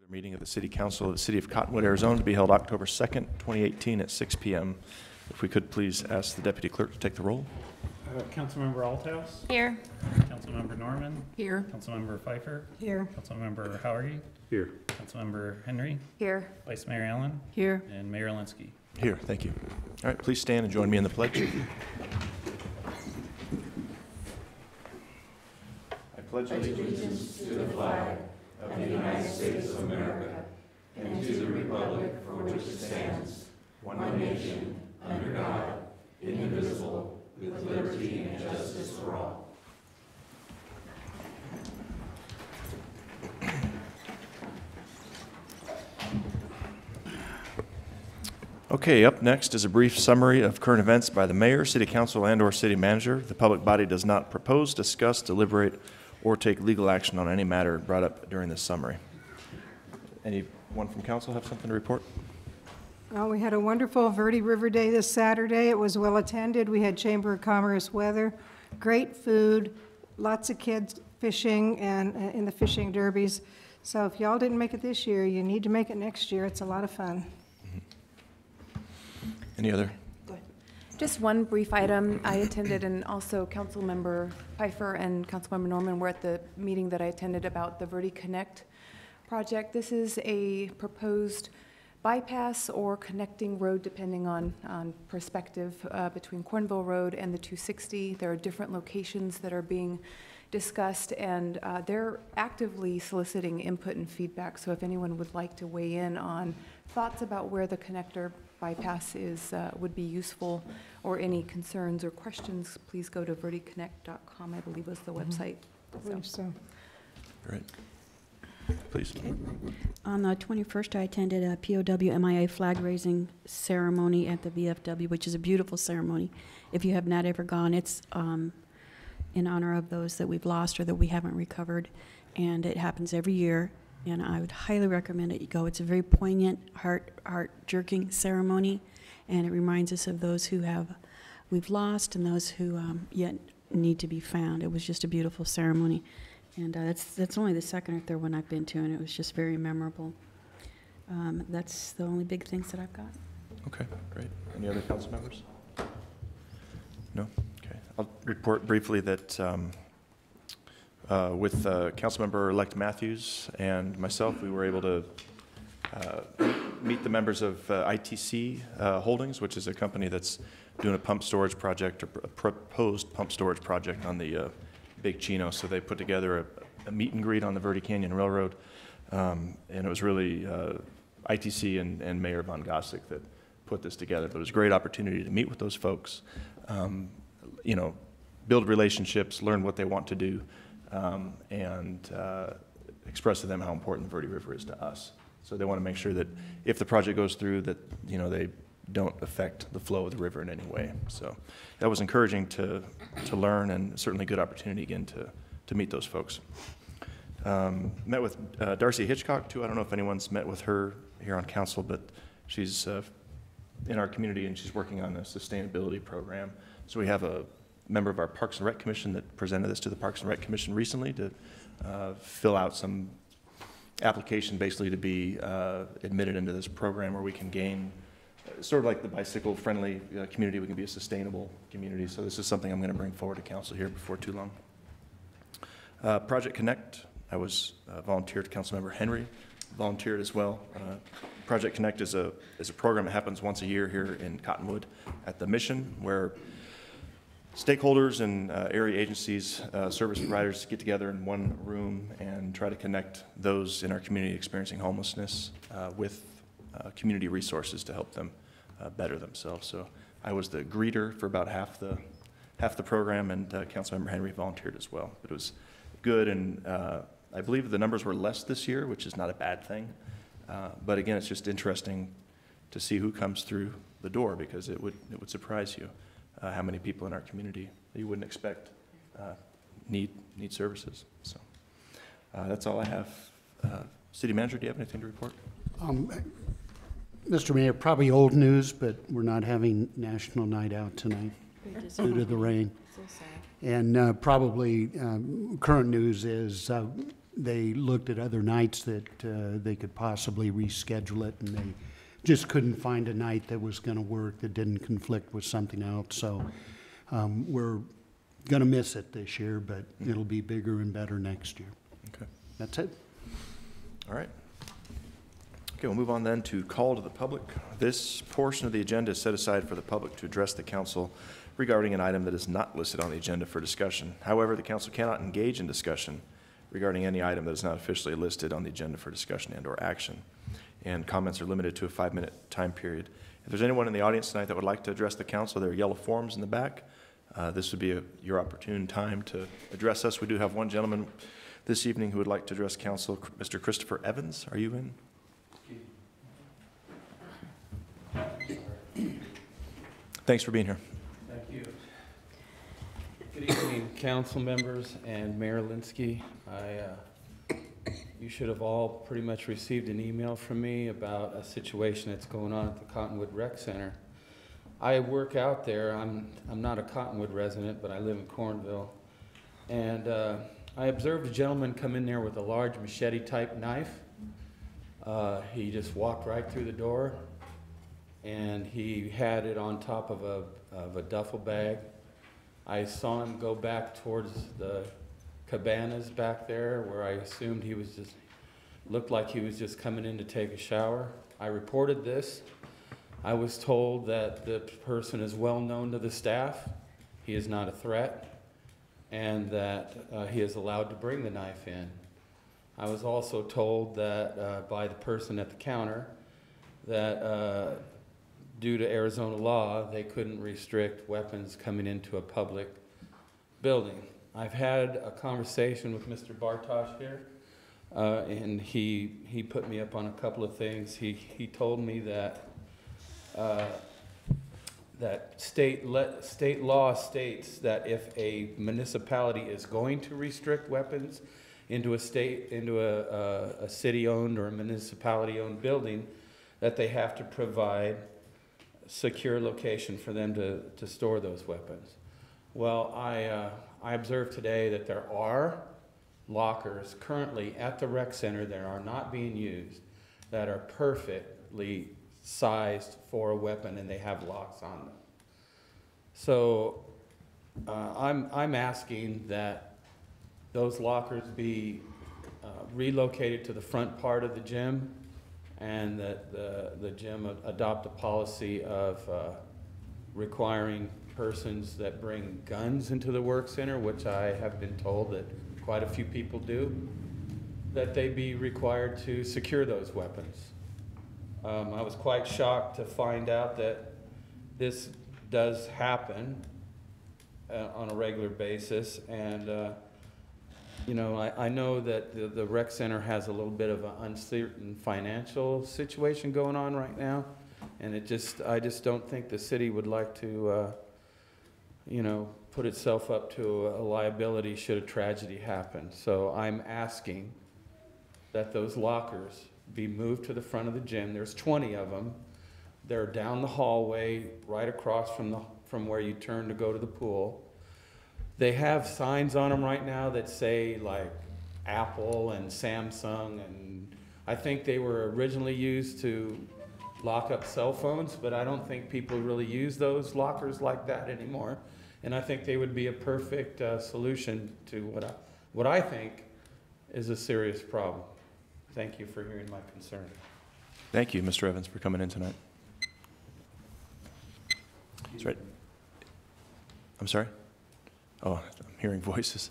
Meeting of the City Council of the City of Cottonwood, Arizona, to be held October 2nd, 2018 at 6 p.m. If we could please ask the Deputy Clerk to take the roll. Councilmember Althouse. Here. Councilmember Norman. Here. Councilmember Pfeiffer. Here. Councilmember Howery. Here. Councilmember Henry. Here. Vice Mayor Allen. Here. And Mayor Linsky. Here, thank you. All right, please stand and join me in the pledge. I pledge allegiance to the flag of the United States of America and to the republic for which it stands, one nation, under God, indivisible, with liberty and justice for all. Okay, up next is a brief summary of current events by the mayor, city council, and/or city manager. The public body does not propose, discuss, deliberate, or take legal action on any matter brought up during this summary. Anyone from council have something to report? Well, we had a wonderful Verde River Day this Saturday. It was well attended. We had Chamber of Commerce weather, great food, lots of kids fishing and in the fishing derbies. So if y'all didn't make it this year, you need to make it next year. It's a lot of fun. Any other? Just one brief item. I attended, and also Councilmember Pfeiffer and Councilmember Norman were at the meeting that I attended about the Verde Connect project. This is a proposed bypass or connecting road, depending on perspective, between Cornville Road and the 260. There are different locations that are being discussed, and they're actively soliciting input and feedback. So if anyone would like to weigh in on thoughts about where the connector bypass is, would be useful, or any concerns or questions, please go to verdiconnect.com, I believe was the website. I believe so. Great. Please. Okay. On the 21st, I attended a POW MIA flag raising ceremony at the VFW, which is a beautiful ceremony. If you have not ever gone, it's in honor of those that we've lost or that we haven't recovered, and it happens every year. And I would highly recommend that you go. It's a very poignant, heart-jerking ceremony, and it reminds us of those who we've lost and those who yet need to be found. It was just a beautiful ceremony, and that's only the second or third one I've been to, and it was just very memorable. That's the only big things that I've got. Okay, great. Any other council members? No? Okay. I'll report briefly that with Councilmember-elect Matthews and myself, we were able to meet the members of ITC Holdings, which is a company that's doing a pump storage project, or a proposed pump storage project on the Big Chino. So they put together a meet and greet on the Verde Canyon Railroad, and it was really ITC and Mayor Von Gossick that put this together. But it was a great opportunity to meet with those folks, you know, build relationships, learn what they want to do, and express to them how important the Verde River is to us. So they want to make sure that if the project goes through, that, you know, they don't affect the flow of the river in any way. So that was encouraging to learn, and certainly a good opportunity again to meet those folks. Met with Darcy Hitchcock too. I don't know if anyone's met with her here on council, but she's in our community, and she's working on a sustainability program. So we have a member of our Parks and Rec Commission that presented this to the Parks and Rec Commission recently to fill out some application basically to be admitted into this program where we can gain, sort of like the bicycle-friendly community, we can be a sustainable community. So this is something I'm going to bring forward to council here before too long. Project Connect, I was volunteered. Councilmember Henry volunteered as well. Project Connect is a program that happens once a year here in Cottonwood at the Mission, where stakeholders and area agencies, service providers get together in one room and try to connect those in our community experiencing homelessness with community resources to help them better themselves. So I was the greeter for about half the program, and Councilmember Henry volunteered as well. But it was good, and I believe the numbers were less this year, which is not a bad thing. But again, it's just interesting to see who comes through the door, because it would surprise you. How many people in our community that you wouldn't expect need services. So that's all I have. City Manager, do you have anything to report? Mr. Mayor, probably old news, but we're not having National Night Out tonight due to the rain. So sad. And probably current news is they looked at other nights that they could possibly reschedule it, and they just couldn't find a night that was going to work, that didn't conflict with something else. So we're going to miss it this year, but it'll be bigger and better next year. Okay. That's it. All right. Okay, we'll move on then to call to the public. This portion of the agenda is set aside for the public to address the council regarding an item that is not listed on the agenda for discussion. However, the council cannot engage in discussion regarding any item that is not officially listed on the agenda for discussion and/or action. And comments are limited to a 5-minute time period. If there's anyone in the audience tonight that would like to address the council, there are yellow forms in the back. This would be your opportune time to address us. We do have one gentleman this evening who would like to address council, Mr. Christopher Evans. Are you in? Thanks for being here. Thank you. Good evening, council members and Mayor Linsky. You should have all pretty much received an email from me about a situation that's going on at the Cottonwood Rec Center. I work out there. I'm not a Cottonwood resident, but I live in Cornville. And I observed a gentleman come in there with a large machete-type knife. He just walked right through the door, and he had it on top of a duffel bag. I saw him go back towards the cabanas back there, where I assumed he was just, looked like he was just coming in to take a shower. I reported this. I was told that the person is well known to the staff, he is not a threat, and that he is allowed to bring the knife in. I was also told that by the person at the counter that due to Arizona law, they couldn't restrict weapons coming into a public building. I've had a conversation with Mr. Bartosh here, and he put me up on a couple of things. He told me that that state law states that if a municipality is going to restrict weapons into a city-owned or a municipality-owned building, that they have to provide secure location for them to store those weapons. Well, I observed today that there are lockers currently at the rec center that are not being used, that are perfectly sized for a weapon, and they have locks on them. So I'm asking that those lockers be relocated to the front part of the gym, and that the gym adopt a policy of requiring persons that bring guns into the work center, which I have been told that quite a few people do, that they be required to secure those weapons. I was quite shocked to find out that this does happen on a regular basis, and you know, I know that the rec center has a little bit of an uncertain financial situation going on right now, and I just don't think the city would like to, you know, put itself up to a liability should a tragedy happen. So I'm asking that those lockers be moved to the front of the gym. There's 20 of them. They're down the hallway, right across from where you turn to go to the pool. They have signs on them right now that say like Apple and Samsung, and I think they were originally used to lock up cell phones, but I don't think people really use those lockers like that anymore. And I think they would be a perfect solution to what I think is a serious problem. Thank you for hearing my concern. Thank you, Mr. Evans, for coming in tonight. That's right. I'm sorry? Oh, I'm hearing voices.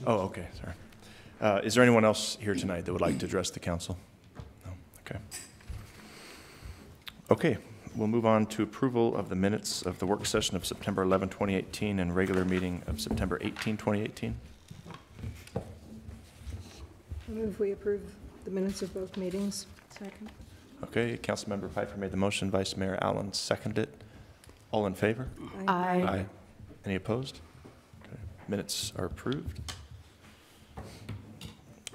Oh, okay, sorry. Is there anyone else here tonight that would like to address the council? No? Okay. Okay, we'll move on to approval of the minutes of the work session of September 11, 2018 and regular meeting of September 18, 2018. I move we approve the minutes of both meetings. Second. Okay, Councilmember Pfeiffer made the motion, Vice Mayor Allen seconded it. All in favor? Aye. Any opposed? Okay. Minutes are approved.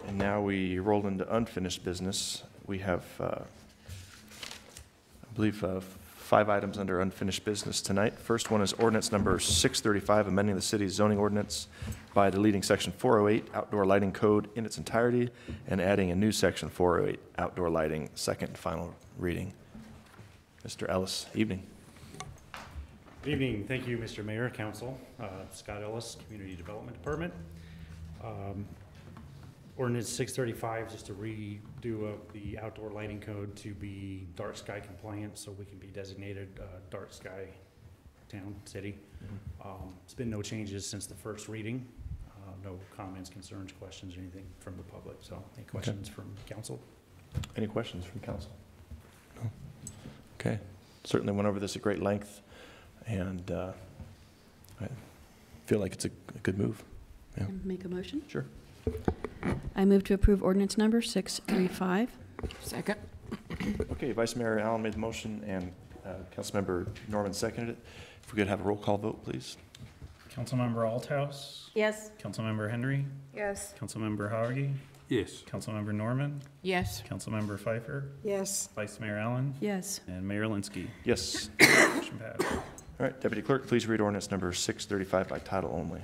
And now we roll into unfinished business. We have, I believe, 5 items under unfinished business tonight. First one is ordinance number 635, amending the city's zoning ordinance by deleting section 408, outdoor lighting code in its entirety, and adding a new section 408, outdoor lighting, second and final reading. Mr. Ellis, evening. Good evening. Thank you, Mr. Mayor, Council. Scott Ellis, Community Development Department. Ordinance 635, just to redo the outdoor lighting code to be dark sky compliant, so we can be designated dark sky town, city. It's been no changes since the first reading. No comments, concerns, questions, or anything from the public. So any questions from council? Any questions from council? No? Okay. Certainly went over this at great length, and I feel like it's a good move. Yeah. Make a motion? Sure. I move to approve ordinance number 635. Second. Okay, Vice Mayor Allen made the motion, and Councilmember Norman seconded it. If we could have a roll call vote, please. Councilmember Althouse. Yes. Councilmember Henry. Yes. Councilmember Hawargy. Yes. Councilmember Norman. Yes. Councilmember Pfeiffer. Yes. Vice Mayor Allen. Yes. And Mayor Linsky. Yes. Motion passed. All right, Deputy Clerk, please read ordinance number 635 by title only.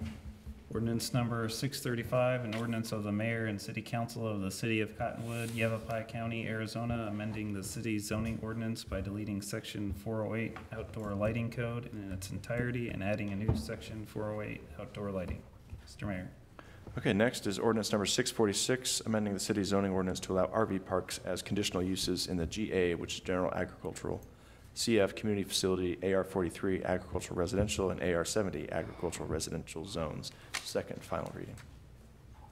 Ordinance number 635, an ordinance of the mayor and city council of the city of Cottonwood, Yavapai County, Arizona, amending the city's zoning ordinance by deleting section 408 outdoor lighting code in its entirety and adding a new section 408 outdoor lighting. Mr. Mayor. Okay, next is ordinance number 646, amending the city's zoning ordinance to allow RV parks as conditional uses in the GA, which is general agricultural, CF community facility, AR43 agricultural residential, and AR70 agricultural residential zones. Second and final reading.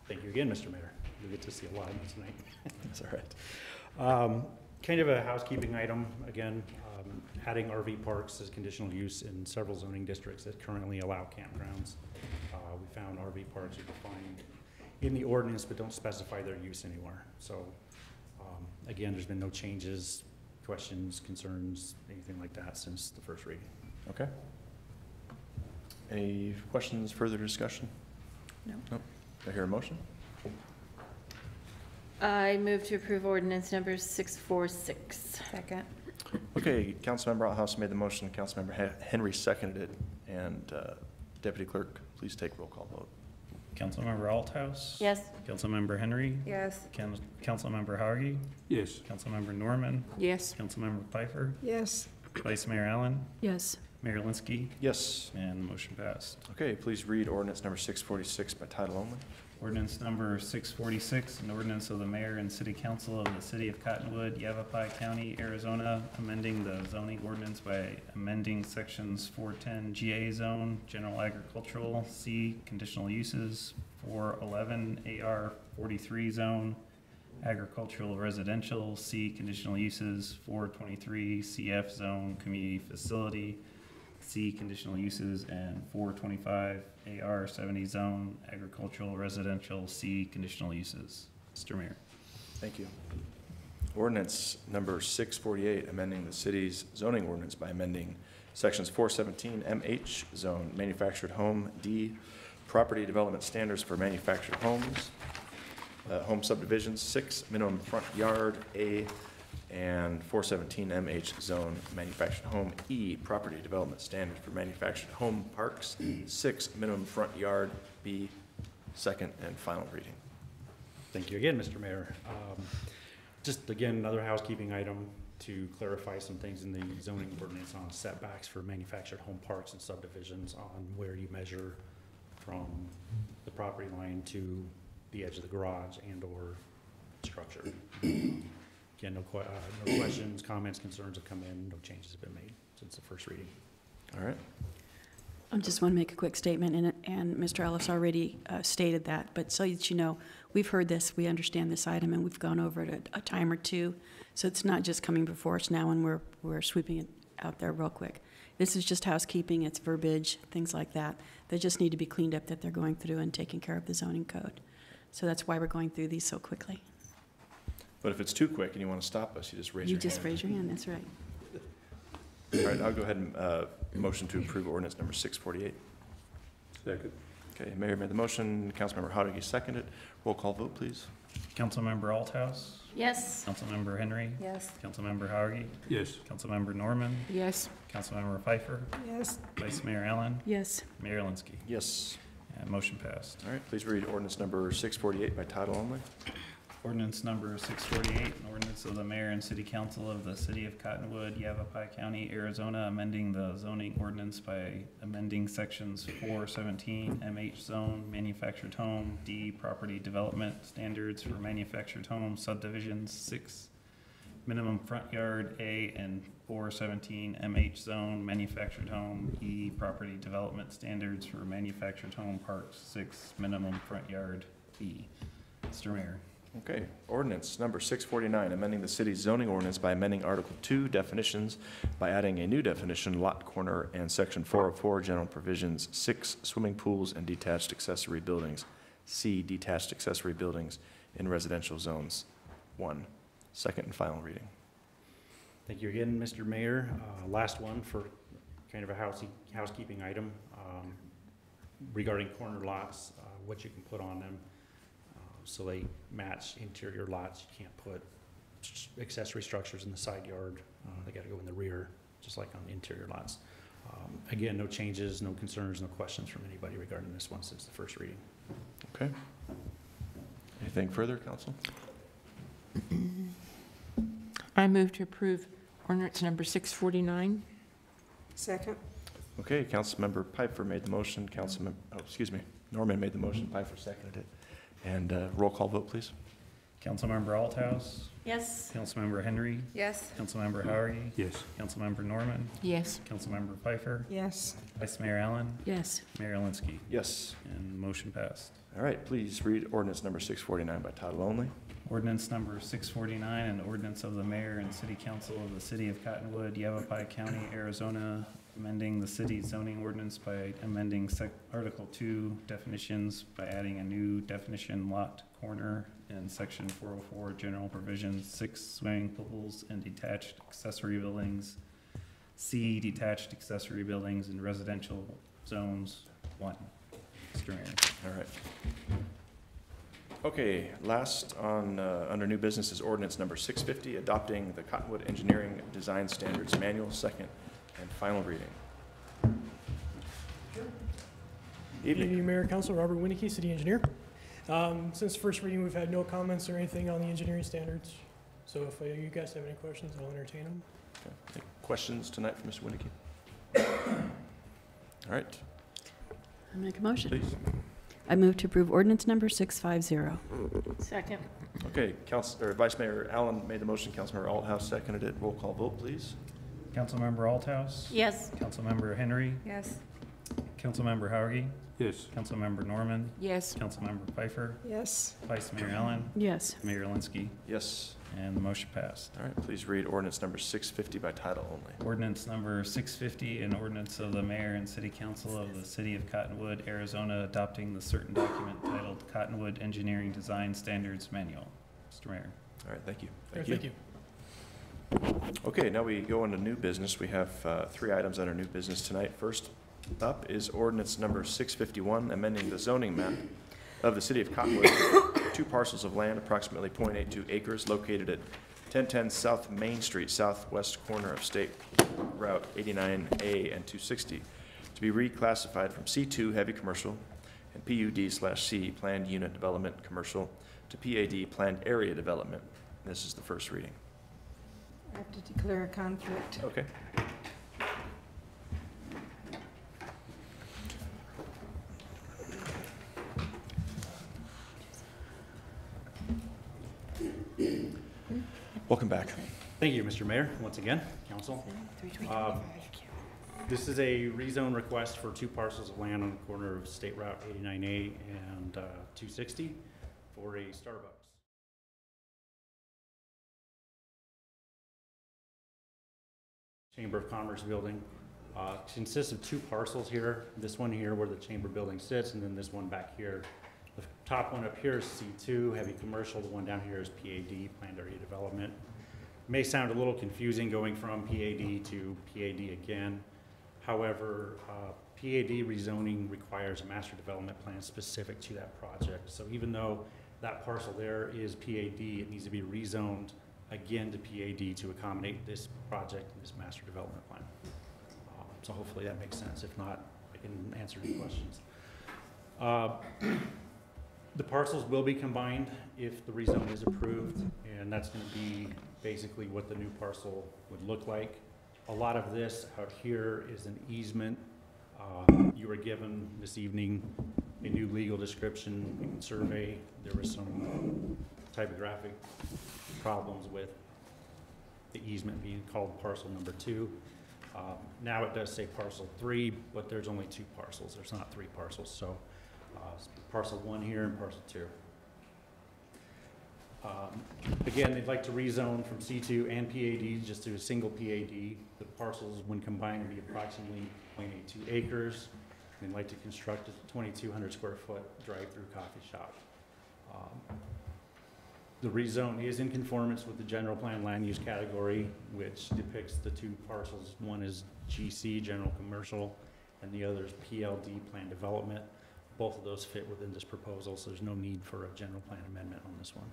Thank you again, Mr. Mayor. You'll get to see a lot of them tonight. That's all right. Kind of a housekeeping item, again, adding RV parks as conditional use in several zoning districts that currently allow campgrounds. We found RV parks are defined in the ordinance but don't specify their use anywhere. So again, there's been no changes, questions, concerns, anything like that since the first reading. Okay. Any questions, further discussion? No. Nope. Do I hear a motion? I move to approve ordinance number 646. Second. Okay, Councilmember Althouse made the motion, Councilmember Henry seconded it, and Deputy Clerk, please take roll call vote. Councilmember Althouse. Yes. Councilmember Henry. Yes. Councilmember Hawargy. Yes. Councilmember Norman. Yes. Councilmember Pfeiffer. Yes. Vice Mayor Allen. Yes. Mayor Linsky. Yes. And the motion passed. Okay, please read ordinance number 646 by title only. Ordinance number 646, an ordinance of the mayor and city council of the city of Cottonwood, Yavapai County, Arizona, amending the zoning ordinance by amending sections 410 GA zone, general agricultural, C, conditional uses, 411 AR 43 zone, agricultural residential, C, conditional uses, 423 CF zone, community facility, C, conditional uses, and 425 AR 70 zone, agricultural residential, C, conditional uses. Mr. Mayor. Thank you. Ordinance number 648, amending the city's zoning ordinance by amending sections 417 MH zone, manufactured home, D, property development standards for manufactured homes, home subdivisions, 6, minimum front yard, A, and 417 MH zone, manufactured home, E, property development standards for manufactured home parks, 6, minimum front yard, B, second and final reading. Thank you again, Mr. Mayor. Just again, another housekeeping item to clarify some things in the zoning ordinance on setbacks for manufactured home parks and subdivisions on where you measure from the property line to the edge of the garage and or structure. Again, no questions, comments, concerns have come in, no changes have been made since the first reading. All right. I just want to make a quick statement, and Mr. Ellis already stated that, but so that you know, we've heard this, we understand this item, and we've gone over it a time or two, so it's not just coming before us now and we're sweeping it out there real quick. This is just housekeeping, it's verbiage, things like that. They just need to be cleaned up that they're going through and taking care of the zoning code. So that's why we're going through these so quickly. But if it's too quick and you want to stop us, you just raise your hand. You just raise your hand, that's right. All right, I'll go ahead and motion to approve ordinance number 648. Second. Okay, Mayor made the motion, Councilmember Hawargy seconded. Roll call vote, please. Councilmember Althouse, Yes. Councilmember Henry, Yes. Councilmember Hauge, Yes. Councilmember Norman, Yes. Councilmember Pfeiffer, Yes. Vice Mayor Allen, Yes. Mayor Linsky. Yes. And motion passed. All right, please read ordinance number 648 by title only. Ordinance number 648, an ordinance of the mayor and city council of the city of Cottonwood, Yavapai County, Arizona, amending the zoning ordinance by amending sections 417 MH zone, manufactured home, D, property development standards for manufactured home subdivisions, 6, minimum front yard, A, and 417 MH zone, manufactured home, E, property development standards for manufactured home parks, 6, minimum front yard, B. Mr. Mayor. Okay, ordinance number 649, amending the city's zoning ordinance by amending Article 2 definitions by adding a new definition, lot corner, and Section 404 general provisions, 6 swimming pools and detached accessory buildings, C detached accessory buildings in residential zones. 1, second and final reading. Thank you again, Mr. Mayor. Last one for kind of a housekeeping item regarding corner lots, what you can put on them. So they match interior lots. You can't put accessory structures in the side yard. They got to go in the rear, just like on interior lots. Again, no changes, no concerns, no questions from anybody regarding this one since the first reading. Okay. Anything further, council? I move to approve ordinance number 649. Second. Okay, Councilmember Pfeiffer made the motion, Norman made the motion, Pfeiffer seconded it. And roll call vote, please. Councilmember Althouse, Yes. Councilmember Henry, Yes. Councilmember Hauge, Yes. Councilmember Norman, Yes. Councilmember Pfeiffer, Yes. Vice Mayor Allen, Yes. Mayor Linsky. Yes. And motion passed. All right, please read ordinance number 649 by title only. Ordinance number 649, an ordinance of the mayor and city council of the city of Cottonwood, Yavapai County, Arizona, amending the city zoning ordinance by amending Article 2 definitions by adding a new definition, lot corner, in Section 404 general provisions, 6 swimming pools and detached accessory buildings, C detached accessory buildings in residential zones, 1. Mr. Mayor. All right. Okay, last on, under new business is ordinance number 650, adopting the Cottonwood Engineering Design Standards Manual, second and final reading. Evening, Mayor, Council, Robert Winnicky, City Engineer. Since first reading, we've had no comments or anything on the engineering standards. So if you guys have any questions, I'll entertain them. Okay. Any questions tonight for Mr. Winnicky? All right, I make a motion. please. I move to approve ordinance number 650. Second. Okay, Vice Mayor Allen made the motion, Councilmember Althouse seconded it. Roll call vote, please. Councilmember Althouse, Yes. Councilmember Henry, Yes. Councilmember Hauge, Yes. Councilmember Norman, Yes. Councilmember Pfeiffer, Yes. Vice Mayor Allen, Yes. Mayor Linsky, Yes. and the motion passed. All right, please read ordinance number 650 by title only. Ordinance number 650, an ordinance of the mayor and city council of the city of Cottonwood, Arizona, adopting the certain document titled Cottonwood Engineering Design Standards Manual. Mr. Mayor. All right, thank you. Thank you. Okay, now we go into new business. We have 3 items under new business tonight. First up is ordinance number 651, amending the zoning map of the city of Cottonwood, 2 parcels of land, approximately .82 acres, located at 1010 South Main Street, southwest corner of State Route 89A and 260, to be reclassified from C2 heavy commercial and PUD/C planned unit development commercial to PAD planned area development. This is the first reading. I have to declare a conflict. Okay. Welcome back. Thank you, Mr. Mayor, once again, council. This is a rezone request for 2 parcels of land on the corner of State Route 89A and 260 for a Starbucks. Chamber of Commerce building. Consists of 2 parcels here. This one here where the chamber building sits, and then this one back here. The top one up here is C2, heavy commercial. The one down here is PAD, planned area development. May sound a little confusing going from PAD to PAD again. However, PAD rezoning requires a master development plan specific to that project. So even though That parcel there is PAD. It needs to be rezoned again to PAD to accommodate this project and this master development plan. So hopefully that makes sense. If not, I can answer any questions. The parcels will be combined if the rezone is approved, and that's going to be basically what the new parcel would look like. A lot of this out here is an easement. You were given this evening a new legal description and survey. There were some typographic problems with the easement being called parcel number 2. Now it does say parcel 3, but there's only 2 parcels. There's not 3 parcels. So parcel 1 here and parcel 2. Again, they'd like to rezone from C2 and PAD just to a single PAD. The parcels, when combined, would be approximately 0.82 acres. They'd like to construct a 2,200 square foot drive-through coffee shop. The rezone is in conformance with the general plan land use category, which depicts the 2 parcels. One is GC, general commercial, and the other is PLD, plan development. Both of those fit within this proposal, so there's no need for a general plan amendment on this one.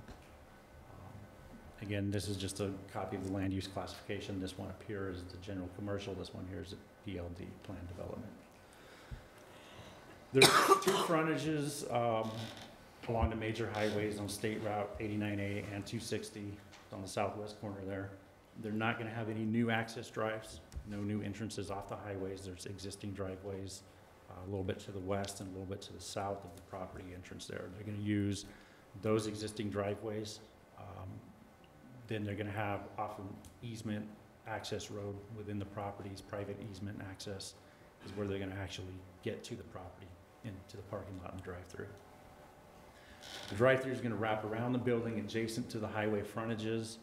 Again, this is just a copy of the land use classification. This one up here is the general commercial. This one here is a PLD, plan development. There's 2 frontages along the major highways on State Route 89A and 260 on the southwest corner there. They're not going to have any new access drives, no new entrances off the highways. There's existing driveways a little bit to the west and a little bit to the south of the property entrance there. They're going to use those existing driveways. Then they're going to have off an easement access road within the properties, private easement access is where they're going to actually get to the property, into the parking lot and the drive-through. The drive-through is going to wrap around the building adjacent to the highway frontages.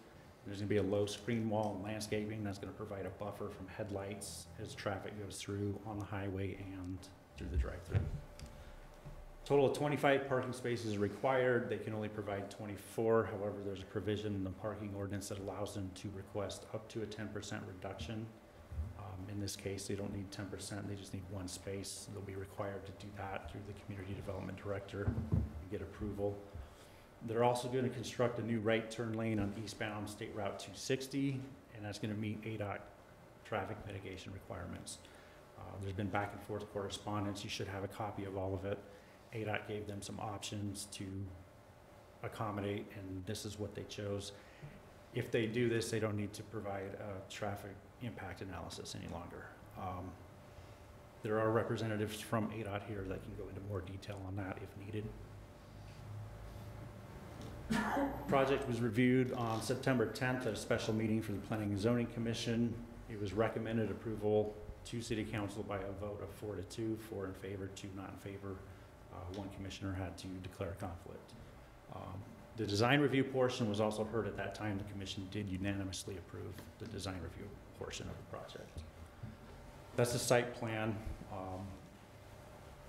There's going to be a low screen wall and landscaping that's going to provide a buffer from headlights as traffic goes through on the highway and through the drive-through. Total of 25 parking spaces are required. They can only provide 24. However, there's a provision in the parking ordinance that allows them to request up to a 10% reduction. In this case, they don't need 10%. They just need 1 space. They'll be required to do that through the community development director and get approval. They're also going to construct a new right turn lane on eastbound State Route 260, and that's going to meet ADOT traffic mitigation requirements. There's been back and forth correspondence. You should have a copy of all of it. ADOT gave them some options to accommodate, and this is what they chose. If they do this, they don't need to provide a traffic impact analysis any longer. There are representatives from ADOT here that can go into more detail on that if needed. Project was reviewed on September 10th at a special meeting for the Planning and Zoning Commission. It was recommended approval to City Council by a vote of 4-2, 4 in favor, 2 not in favor. 1 commissioner had to declare a conflict. The design review portion was also heard at that time. The commission did unanimously approve the design review portion of the project. That's the site plan.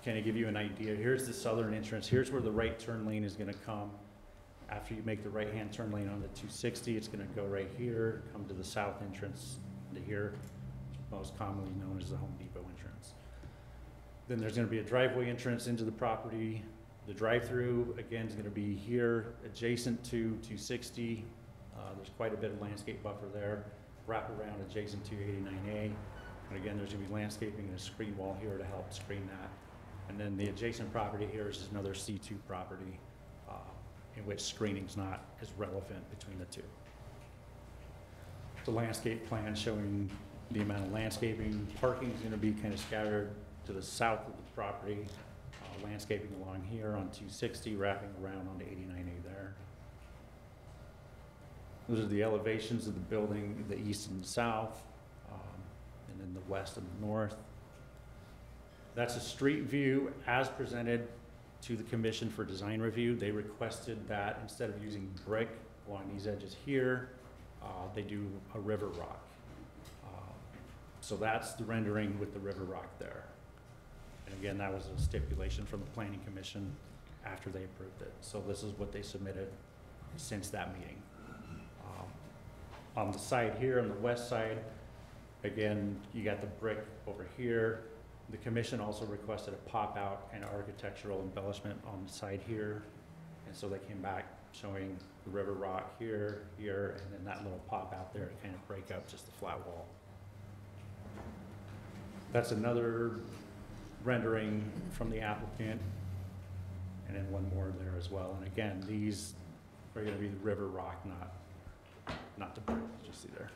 Kind of give you an idea. Here's the southern entrance. Here's where the right turn lane is going to come. After you make the right-hand turn lane on the 260, it's going to go right here, come to the south entrance to here, most commonly known as the Home Depot entrance. Then there's going to be a driveway entrance into the property. The drive-through, again, is going to be here, adjacent to 260. There's quite a bit of landscape buffer there. Wrap around adjacent to 89A. And again, there's going to be landscaping and a screen wall here to help screen that. And then the adjacent property here is another C2 property in which screening's not as relevant between the 2. The landscape plan showing the amount of landscaping. Parking is going to be kind of scattered to the south of the property. Landscaping along here on 260, wrapping around onto 89A there. Those are the elevations of the building, the east and the south, and then the west and the north. That's a street view as presented to the commission for design review. They requested that instead of using brick along these edges here, they do a river rock. So that's the rendering with the river rock there. And again, that was a stipulation from the Planning Commission after they approved it. So this is what they submitted since that meeting. On the side here, on the west side, again, you got the brick over here. The commission also requested a pop-out and architectural embellishment on the side here. And so they came back showing the river rock here, here, and then that little pop out there to kind of break up just the flat wall. That's another rendering from the applicant, and then one more there as well. And again, these are gonna be the river rock, not the brick that you see there.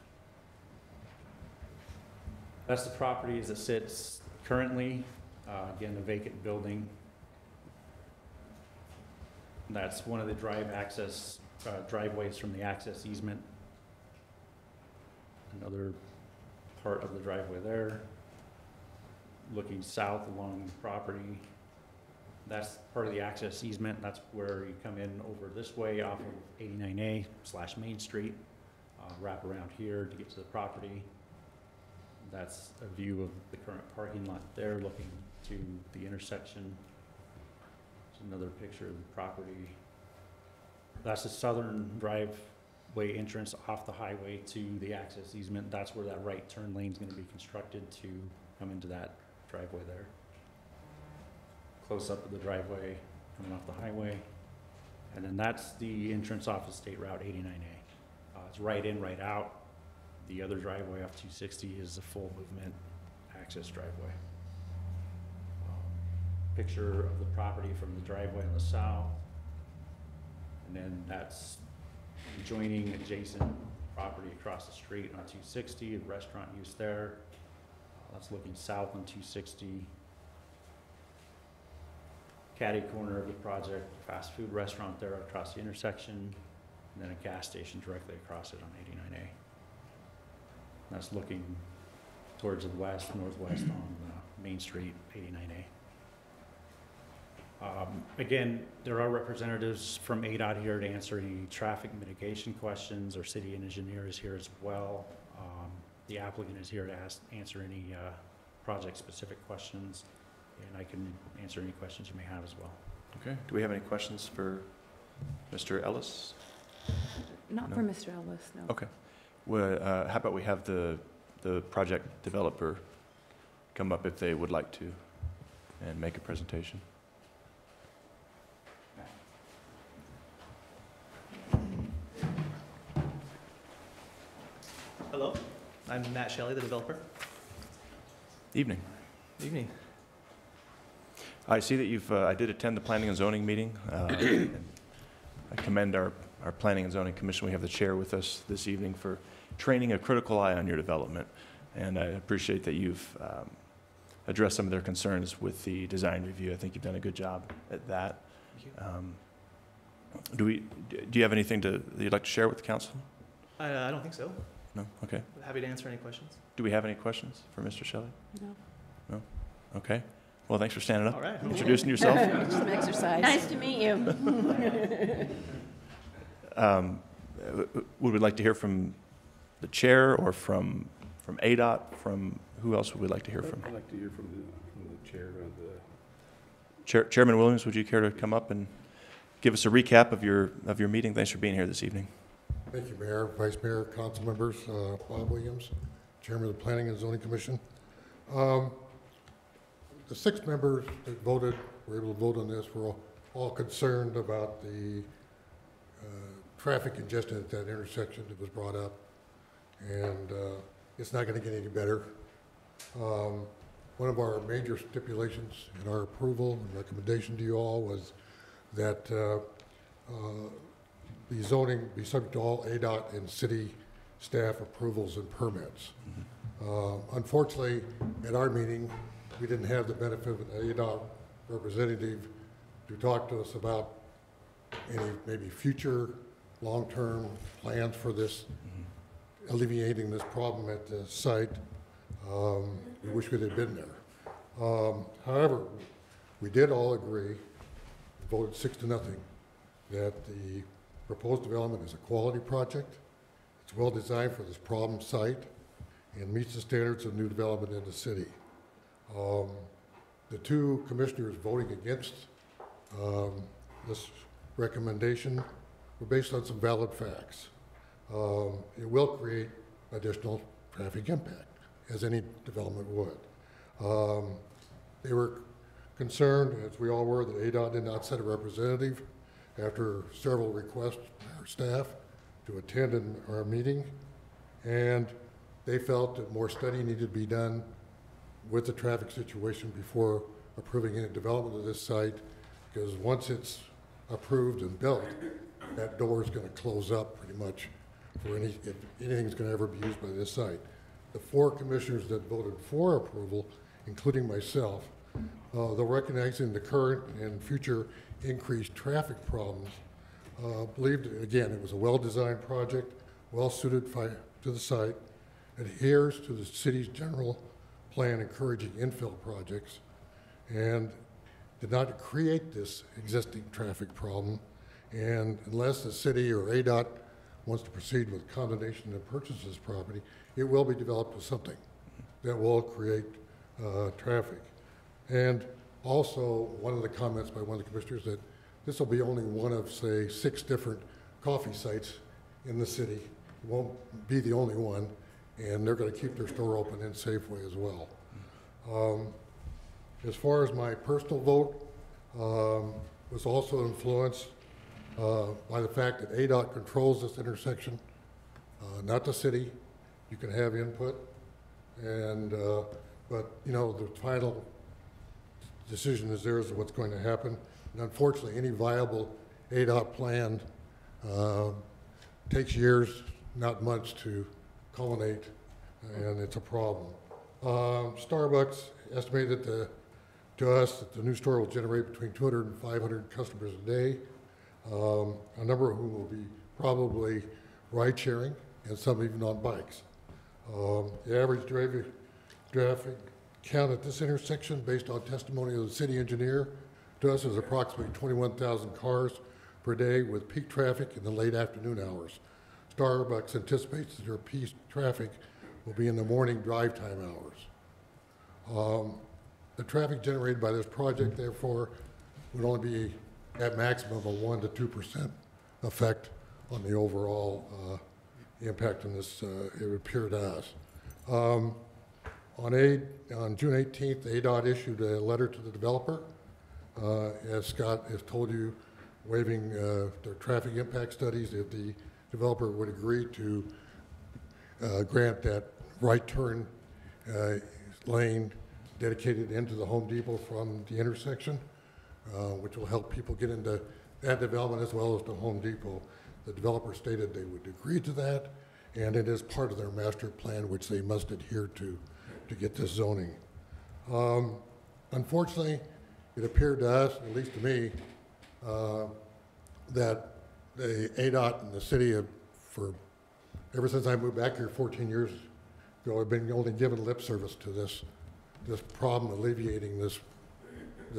That's the property as it sits currently. Again, the vacant building. That's one of the driveways from the access easement. Another part of the driveway there. Looking south along the property. That's part of the access easement. That's where you come in over this way off of 89A/Main Street. Wrap around here to get to the property. That's a view of the current parking lot there, looking to the intersection. There's another picture of the property. That's the southern driveway entrance off the highway to the access easement. That's where that right turn lane is going to be constructed to come into that driveway there. Close up of the driveway coming off the highway. And then that's the entrance off of State Route 89A. It's right in, right out. The other driveway off 260 is a full movement access driveway. Picture of the property from the driveway on the south. And then that's adjoining adjacent property across the street on 260, a restaurant use there. That's looking south on 260. Caddy corner of the project, fast food restaurant there across the intersection, and then a gas station directly across it on 89A. That's looking towards the west, northwest on Main Street, 89A. Again, there are representatives from ADOT here to answer any traffic mitigation questions. Our city engineer is here as well. The applicant is here to answer any project-specific questions, and I can answer any questions you may have as well. Okay. Do we have any questions for Mr. Ellis? Not for Mr. Ellis, no. Okay. Well, how about we have the project developer come up if they would like to and make a presentation. Hello, I'm Matt Shelley, the developer. Evening. Evening. I see that you've, I did attend the Planning and Zoning meeting. And I commend our Planning and Zoning Commission. We have the chair with us this evening for training a critical eye on your development. And I appreciate that you've addressed some of their concerns with the design review. I think you've done a good job at that. Do you have anything that you'd like to share with the council? I don't think so. No? Okay. Happy to answer any questions. Do we have any questions for Mr. Shelley? No. No? Okay. Well, thanks for standing up. All right. Introducing yourself. Just some exercise. Nice to meet you. Would we like to hear from the chair or from ADOT? From who else would we like to hear from? I'd like to hear from the chair of the... Chairman Williams, would you care to come up and give us a recap of your meeting? Thanks for being here this evening. Thank you, Mayor, Vice Mayor, Council members. Bob Williams, Chairman of the Planning and Zoning Commission. The 6 members that voted, were able to vote on this, were all concerned about the traffic congestion at that intersection that was brought up, and it's not going to get any better. One of our major stipulations in our approval and recommendation to you all was that the zoning be subject to all ADOT and city staff approvals and permits. Unfortunately, at our meeting, we didn't have the benefit of an ADOT representative to talk to us about any maybe future long-term plans for this, alleviating this problem at the site. We wish we'd have been there. However, we did all agree, voted 6-0, that the proposed development is a quality project. It's well designed for this problem site and meets the standards of new development in the city. The 2 commissioners voting against this recommendation were based on some valid facts. It will create additional traffic impact, as any development would. They were concerned, as we all were, that ADOT did not send a representative after several requests by our staff to attend our meeting, and they felt that more study needed to be done with the traffic situation before approving any development of this site, because once it's approved and built, that door is going to close up pretty much for if anything's going to ever be used by this site. The 4 commissioners that voted for approval, including myself, though recognizing the current and future increased traffic problems, believed, again, it was a well-designed project, well-suited to the site, adheres to the city's general plan encouraging infill projects, and did not create this existing traffic problem. And unless the city or ADOT wants to proceed with condemnation and purchase this property, it will be developed as something that will create traffic. And also, one of the comments by one of the commissioners that this will be only one of, say, 6 different coffee sites in the city. It won't be the only one, and they're going to keep their store open in Safeway as well. As far as my personal vote, was also influenced by the fact that ADOT controls this intersection, not the city. You can have input, and but you know the final decision is theirs of what's going to happen. And unfortunately, any viable ADOT plan takes years, not months, to culminate, and it's a problem. Starbucks estimated to us that the new store will generate between 200 and 500 customers a day, a number of whom will be probably ride-sharing, and some even on bikes. The average traffic count at this intersection, based on testimony of the city engineer, to us is approximately 21,000 cars per day, with peak traffic in the late afternoon hours. Starbucks anticipates that their peak traffic will be in the morning drive time hours. The traffic generated by this project, therefore, would only be at maximum a 1% to 2% effect on the overall impact on this, it would appear to us. On June 18th, ADOT issued a letter to the developer, as Scott has told you, waiving their traffic impact studies if the developer would agree to grant that right turn lane dedicated into the Home Depot from the intersection, which will help people get into that development as well as the Home Depot. The developer stated they would agree to that, and it is part of their master plan, which they must adhere to get this zoning. Unfortunately, it appeared to us, at least to me, that the ADOT and the city have, ever since I moved back here 14 years ago, have been only given lip service to this problem, alleviating this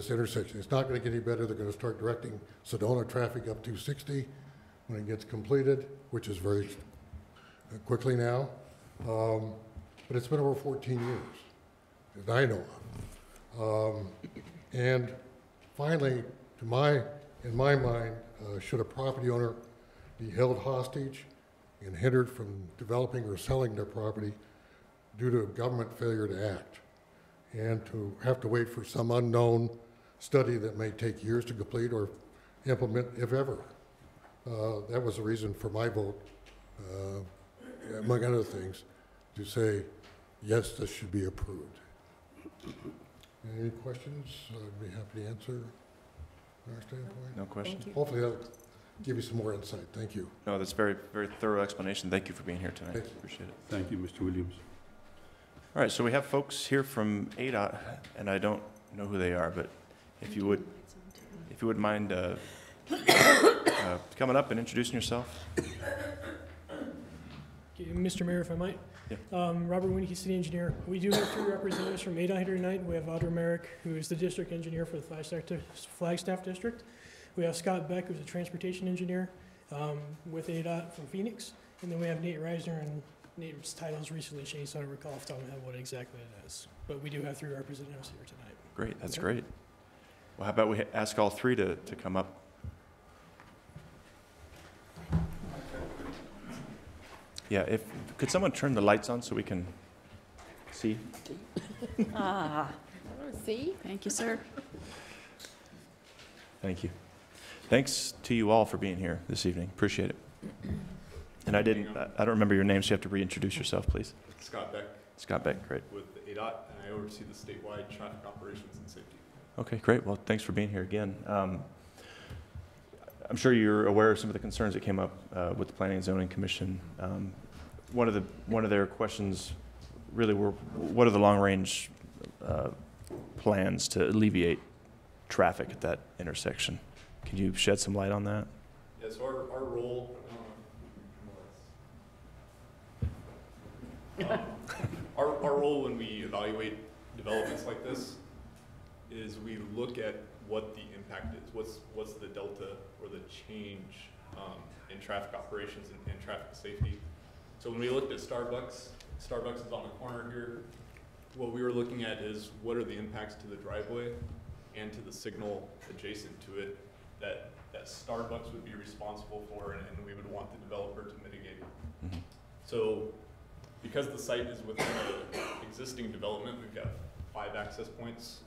intersection. It's not going to get any better. They're going to start directing Sedona traffic up 260 when it gets completed, which is very quickly now. But it's been over 14 years, that I know of. And finally, in my mind, should a property owner be held hostage and hindered from developing or selling their property due to a government failure to act, and to have to wait for some unknown study that may take years to complete or implement, if ever. That was the reason for my vote, among other things, to say, yes, this should be approved. Any questions? I'd be happy to answer from our standpoint. No questions? Hopefully that'll give you some more insight. Thank you. No, that's very, very thorough explanation. Thank you for being here tonight. Thank you. Appreciate it. Thank you, Mr. Williams. All right, so we have folks here from ADOT, and I don't know who they are, but if you would mind coming up and introducing yourself. Mr. Mayor, if I might. Yeah. Robert Winnicke, City Engineer. We do have 3 representatives from ADOT here tonight. We have Audra Merrick, who is the District Engineer for the Flagstaff District. We have Scott Beck, who's a Transportation Engineer with ADOT from Phoenix. And then we have Nate Reisner, and Nate's title's recently changed, so I don't recall off the top of my head what exactly it is. But we do have 3 representatives here tonight. Great, that's Okay. great. Well, how about we ask all 3 to come up? Yeah, could someone turn the lights on so we can see? See? Thank you, sir. Thank you. Thanks to you all for being here this evening. Appreciate it. And I don't remember your name, so you have to reintroduce yourself, please. Scott Beck. Scott Beck, great. With ADOT, and I oversee the statewide traffic operations and safety. Okay, great. Well, thanks for being here again. I'm sure you're aware of some of the concerns that came up with the Planning and Zoning Commission. One of their questions really were, what are the long-range plans to alleviate traffic at that intersection? Can you shed some light on that? Yeah, so our role, our role when we evaluate developments like this is we look at what the impact is, what's the delta or the change in traffic operations and traffic safety. So when we looked at Starbucks is on the corner here. What we were looking at is what are the impacts to the driveway and to the signal adjacent to it that Starbucks would be responsible for and we would want the developer to mitigate. Mm-hmm. So because the site is within an existing development, we've got 5 access points.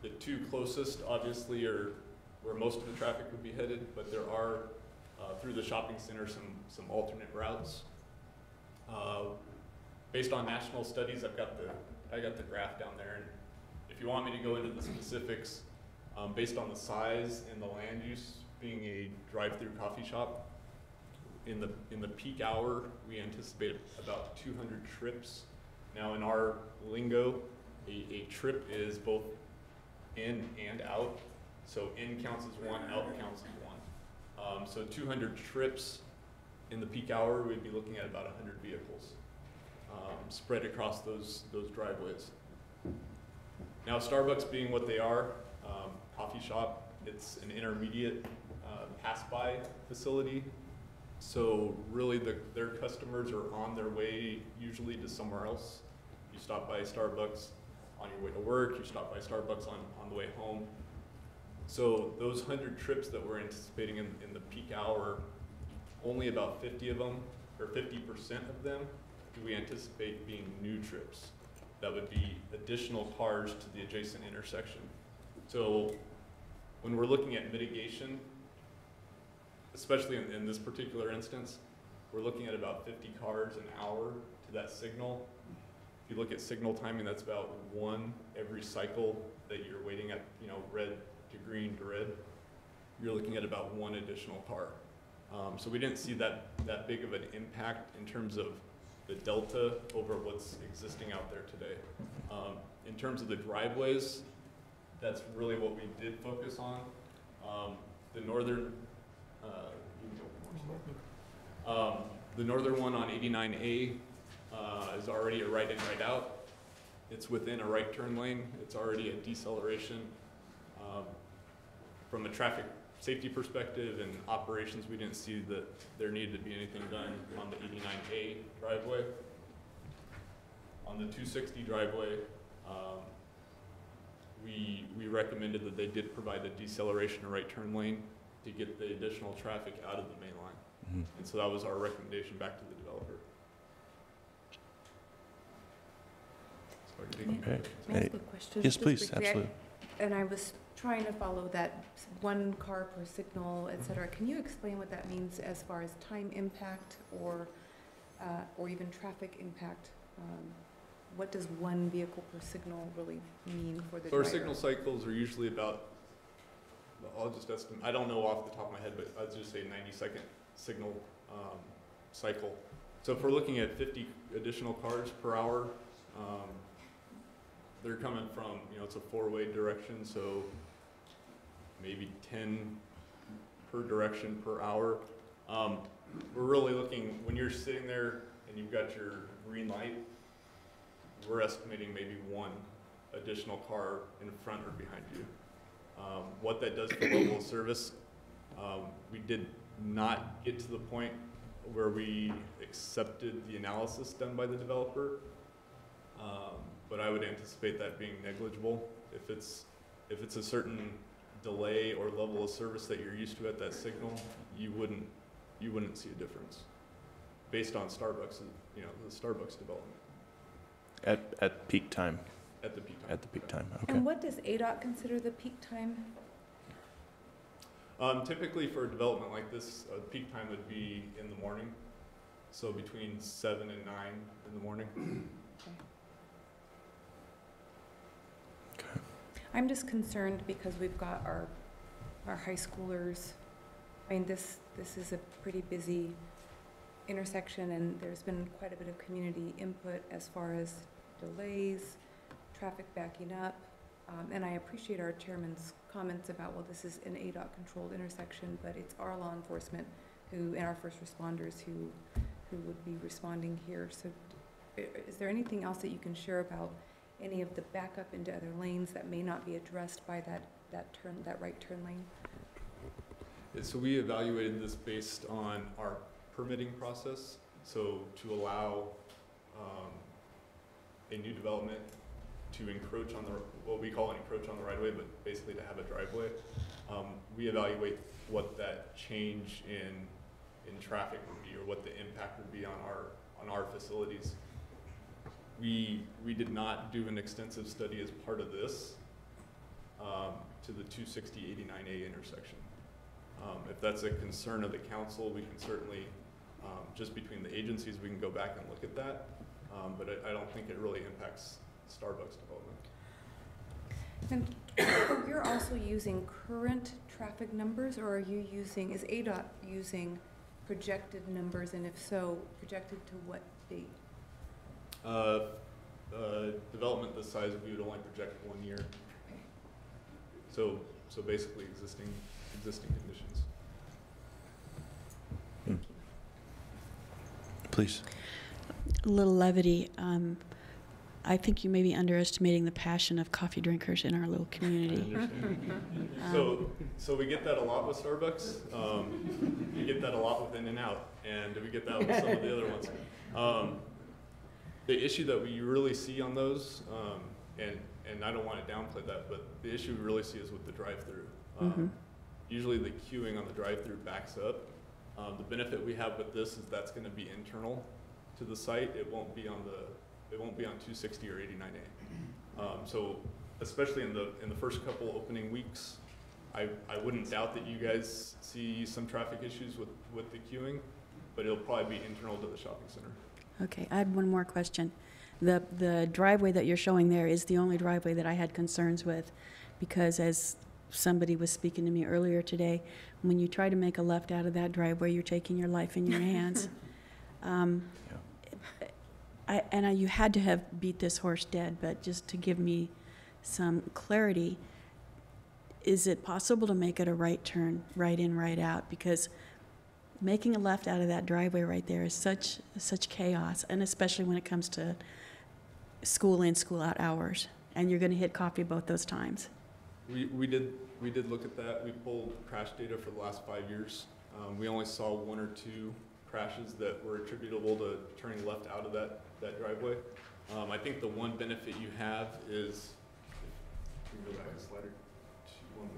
The 2 closest obviously are where most of the traffic would be headed, but there are through the shopping center some alternate routes. Based on national studies, I got the graph down there, and if you want me to go into the specifics, based on the size and the land use being a drive-through coffee shop, in the peak hour we anticipate about 200 trips. Now in our lingo, a trip is both in and out. So in counts as 1, out counts as 1. So 200 trips in the peak hour, we'd be looking at about 100 vehicles spread across those driveways. Now Starbucks being what they are, coffee shop, it's an intermediate pass-by facility. So really their customers are on their way usually to somewhere else. You stop by Starbucks on your way to work, you stop by Starbucks on the way home. So those 100 trips that we're anticipating in the peak hour, only about 50 of them, or 50% of them, do we anticipate being new trips. That would be additional cars to the adjacent intersection. So when we're looking at mitigation, especially in this particular instance, we're looking at about 50 cars an hour to that signal. If you look at signal timing, that's about 1 every cycle that you're waiting at, red to green to red. You're looking at about 1 additional car. So we didn't see that big of an impact in terms of the delta over what's existing out there today. In terms of the driveways, that's really what we did focus on. The northern one on 89A is already a right in, right out. It's within a right turn lane. It's already a deceleration. From a traffic safety perspective and operations, we didn't see that there needed to be anything done on the 89A driveway. On the 260 driveway, we recommended that they did provide a deceleration and right turn lane to get the additional traffic out of the main line. Mm-hmm. And so that was our recommendation back to the developer. Okay. May I ask a question? Yes, Just please, briefly? absolutely. And I was trying to follow that 1 car per signal, et cetera. Can you explain what that means as far as time impact or even traffic impact? What does 1 vehicle per signal really mean for the driver? So our signal cycles are usually about, I'll just estimate, I don't know off the top of my head, but I'd just say 90-second signal cycle. So if we're looking at 50 additional cars per hour, they're coming from, it's a 4-way direction, so maybe 10 per direction per hour. We're really looking, when you're sitting there and you've got your green light, we're estimating maybe 1 additional car in front or behind you. What that does for level of service, we did not get to the point where we accepted the analysis done by the developer, but I would anticipate that being negligible. If it's a certain delay or level of service that you're used to at that signal, you wouldn't see a difference based on Starbucks, the Starbucks development. At peak time. At the peak time. At the peak time. Okay. And what does ADOT consider the peak time? Typically for a development like this, peak time would be in the morning, so between 7 and 9 in the morning. I'm just concerned because we've got our high schoolers. I mean, this is a pretty busy intersection, and there's been quite a bit of community input as far as delays, traffic backing up. And I appreciate our chairman's comments about, well, this is an ADOT controlled intersection, but it's our law enforcement and our first responders who would be responding here. So is there anything else that you can share about any of the backup into other lanes that may not be addressed by that right turn lane? Yeah, so we evaluated this based on our permitting process. So to allow a new development to encroach on what we call an encroach on the right of way, but basically to have a driveway, we evaluate what that change in traffic would be, or what the impact would be on our facilities. We did not do an extensive study as part of this to the 260-89A intersection. If that's a concern of the council, we can certainly, just between the agencies, we can go back and look at that. But I don't think it really impacts Starbucks development. And you're also using current traffic numbers, or are you using, is ADOT using projected numbers, and if so, projected to what date? Development this size, we would only project 1 year. Okay. So basically existing conditions. Please. A little levity. I think you may be underestimating the passion of coffee drinkers in our little community. So we get that a lot with Starbucks. We get that a lot with In-N-Out, and we get that with some of the other ones. The issue that we really see on those, and I don't want to downplay that, but the issue we really see is with the drive-through. Usually the queuing on the drive-through backs up. The benefit we have with this is that's going to be internal to the site. It won't be on 260 or 89A. So especially in the first couple opening weeks, I wouldn't doubt that you guys see some traffic issues with the queuing, but it'll probably be internal to the shopping center. Okay, I had one more question. The driveway that you're showing there is the only driveway that I had concerns with, because as somebody was speaking to me earlier today, when you try to make a left out of that driveway, you're taking your life in your hands. You had to have beat this horse dead, but just to give me some clarity, is it possible to make it a right turn, right in, right out? Because making a left out of that driveway right there is such chaos, and especially when it comes to school in, school out hours, and you're going to hit coffee both those times. We did look at that. We pulled crash data for the last 5 years. We only saw 1 or 2 crashes that were attributable to turning left out of that driveway. I think the one benefit you have is, if we go back a slider to 1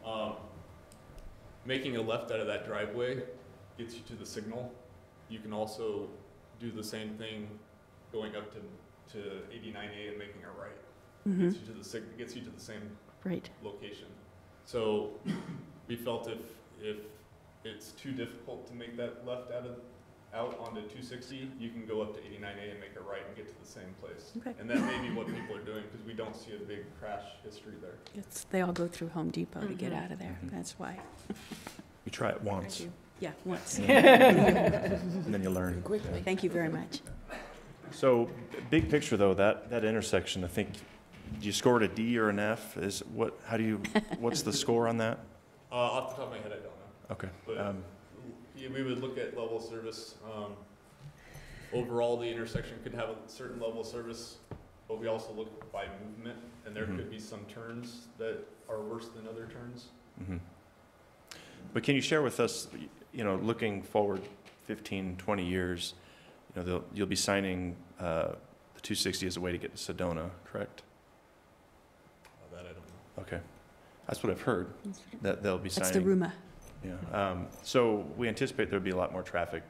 more. Making a left out of that driveway gets you to the signal. You can also do the same thing going up to 89A and making a right. Gets you to the same location. So we felt if it's too difficult to make that left out onto 260, you can go up to 89A and make a right and get to the same place. Okay. And that may be what people are doing, because we don't see a big crash history there. They all go through Home Depot to get out of there. That's why. You try it once. Yeah, once. And then you learn. Quickly. Thank you very much. So, big picture though, that intersection, I think, you scored a D or an F. What's the score on that? Off the top of my head, I don't know. Okay. But we would look at level of service. Overall, the intersection could have a certain level of service, but we also look by movement, and there could be some turns that are worse than other turns. But can you share with us, looking forward 15, 20 years, you'll be signing the 260 as a way to get to Sedona, correct? That I don't know. Okay. That's what I've heard, that they'll be signing. That's the rumor. Yeah. So we anticipate there'll be a lot more traffic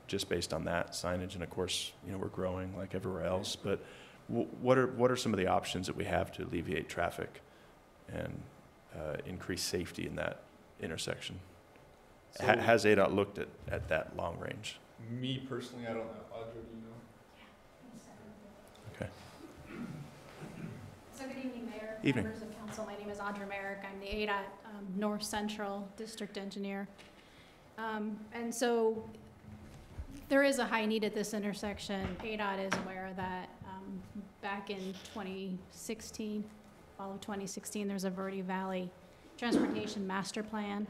just based on that signage. And of course, we're growing like everywhere else. But what are some of the options that we have to alleviate traffic? And increase safety in that intersection. So- Has ADOT looked at that long range? Me personally, I don't know. Audra, do you know? Okay. So good evening, Mayor, Evening. members of council. My name is Audra Merrick. I'm the ADOT North Central District Engineer. And so there is a high need at this intersection. ADOT is aware of that. Back in 2016, fall of 2016, there's a Verde Valley Transportation Master Plan.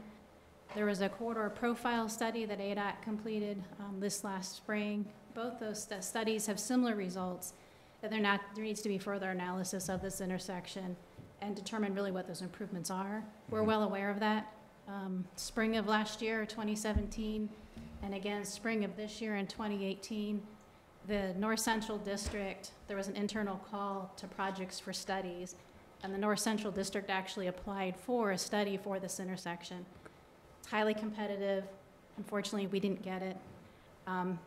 There was a corridor profile study that ADOT completed this last spring. Both those studies have similar results, that there needs to be further analysis of this intersection and determine really what those improvements are. We're well aware of that. Spring of last year, 2017, and again, spring of this year in 2018, the North Central District, there was an internal call to projects for studies, and the North Central District actually applied for a study for this intersection. It's highly competitive. Unfortunately, we didn't get it.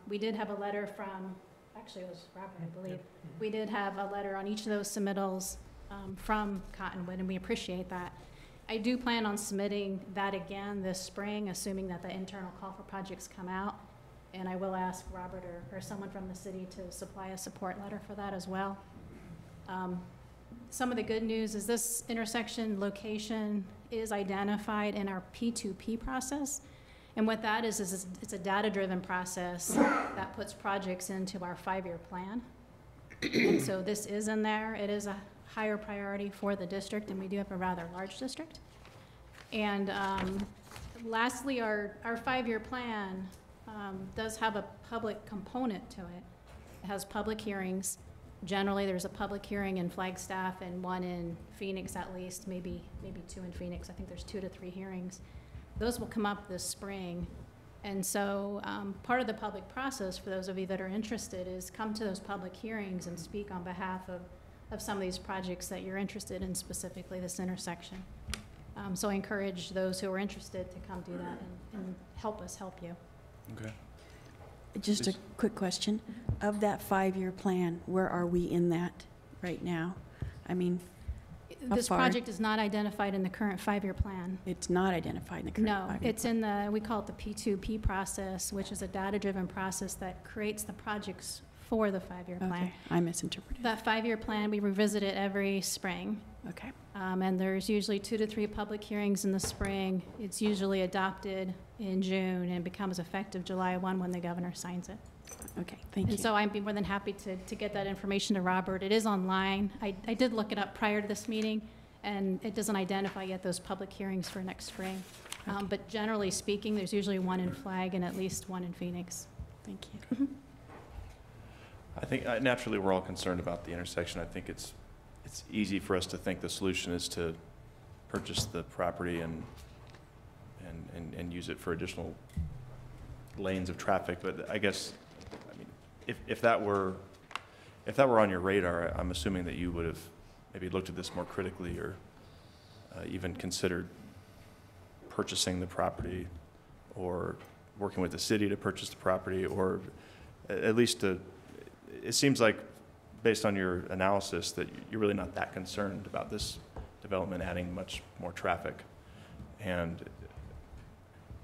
We did have a letter from, actually it was Robert, I believe. We did have a letter on each of those submittals from Cottonwood, and we appreciate that. I do plan on submitting that again this spring, assuming that the internal call for projects come out. And I will ask Robert or someone from the city to supply a support letter for that as well. Some of the good news is this intersection location is identified in our P2P process. And what that is it's a data-driven process that puts projects into our 5-year plan. And so this is in there. It is a higher priority for the district, and we do have a rather large district. And lastly, our 5-year plan does have a public component to it. It has public hearings. Generally, there's a public hearing in Flagstaff and one in Phoenix at least, maybe 2 in Phoenix. I think there's 2 to 3 hearings. Those will come up this spring. And so part of the public process for those of you that are interested is come to those public hearings and speak on behalf of some of these projects that you're interested in, specifically this intersection. So I encourage those who are interested to come do that and help us help you. Okay. Just a quick question. Of that 5-year plan, where are we in that right now? I mean, how This far? project is not identified in the current 5-year plan. It's not identified in the current No, 5-year it's in the, we call it the P2P process, which is a data-driven process that creates the projects for the 5-year plan. Okay, I misinterpreted. That 5-year plan, we revisit it every spring. Okay. And there's usually 2 to 3 public hearings in the spring. It's usually adopted in June and becomes effective July 1 when the governor signs it. Okay, thank you. And so I'd be more than happy to get that information to Robert. It is online. I did look it up prior to this meeting, and it doesn't identify yet those public hearings for next spring. But generally speaking, there's usually 1 in Flag and at least 1 in Phoenix. Thank you. I think naturally we're all concerned about the intersection. I think it's easy for us to think the solution is to purchase the property and use it for additional lanes of traffic. But I guess, I mean, if that were on your radar, I'm assuming that you would have maybe looked at this more critically or even considered purchasing the property or working with the city to purchase the property, or at least it seems like, based on your analysis, that you're really not that concerned about this development adding much more traffic. And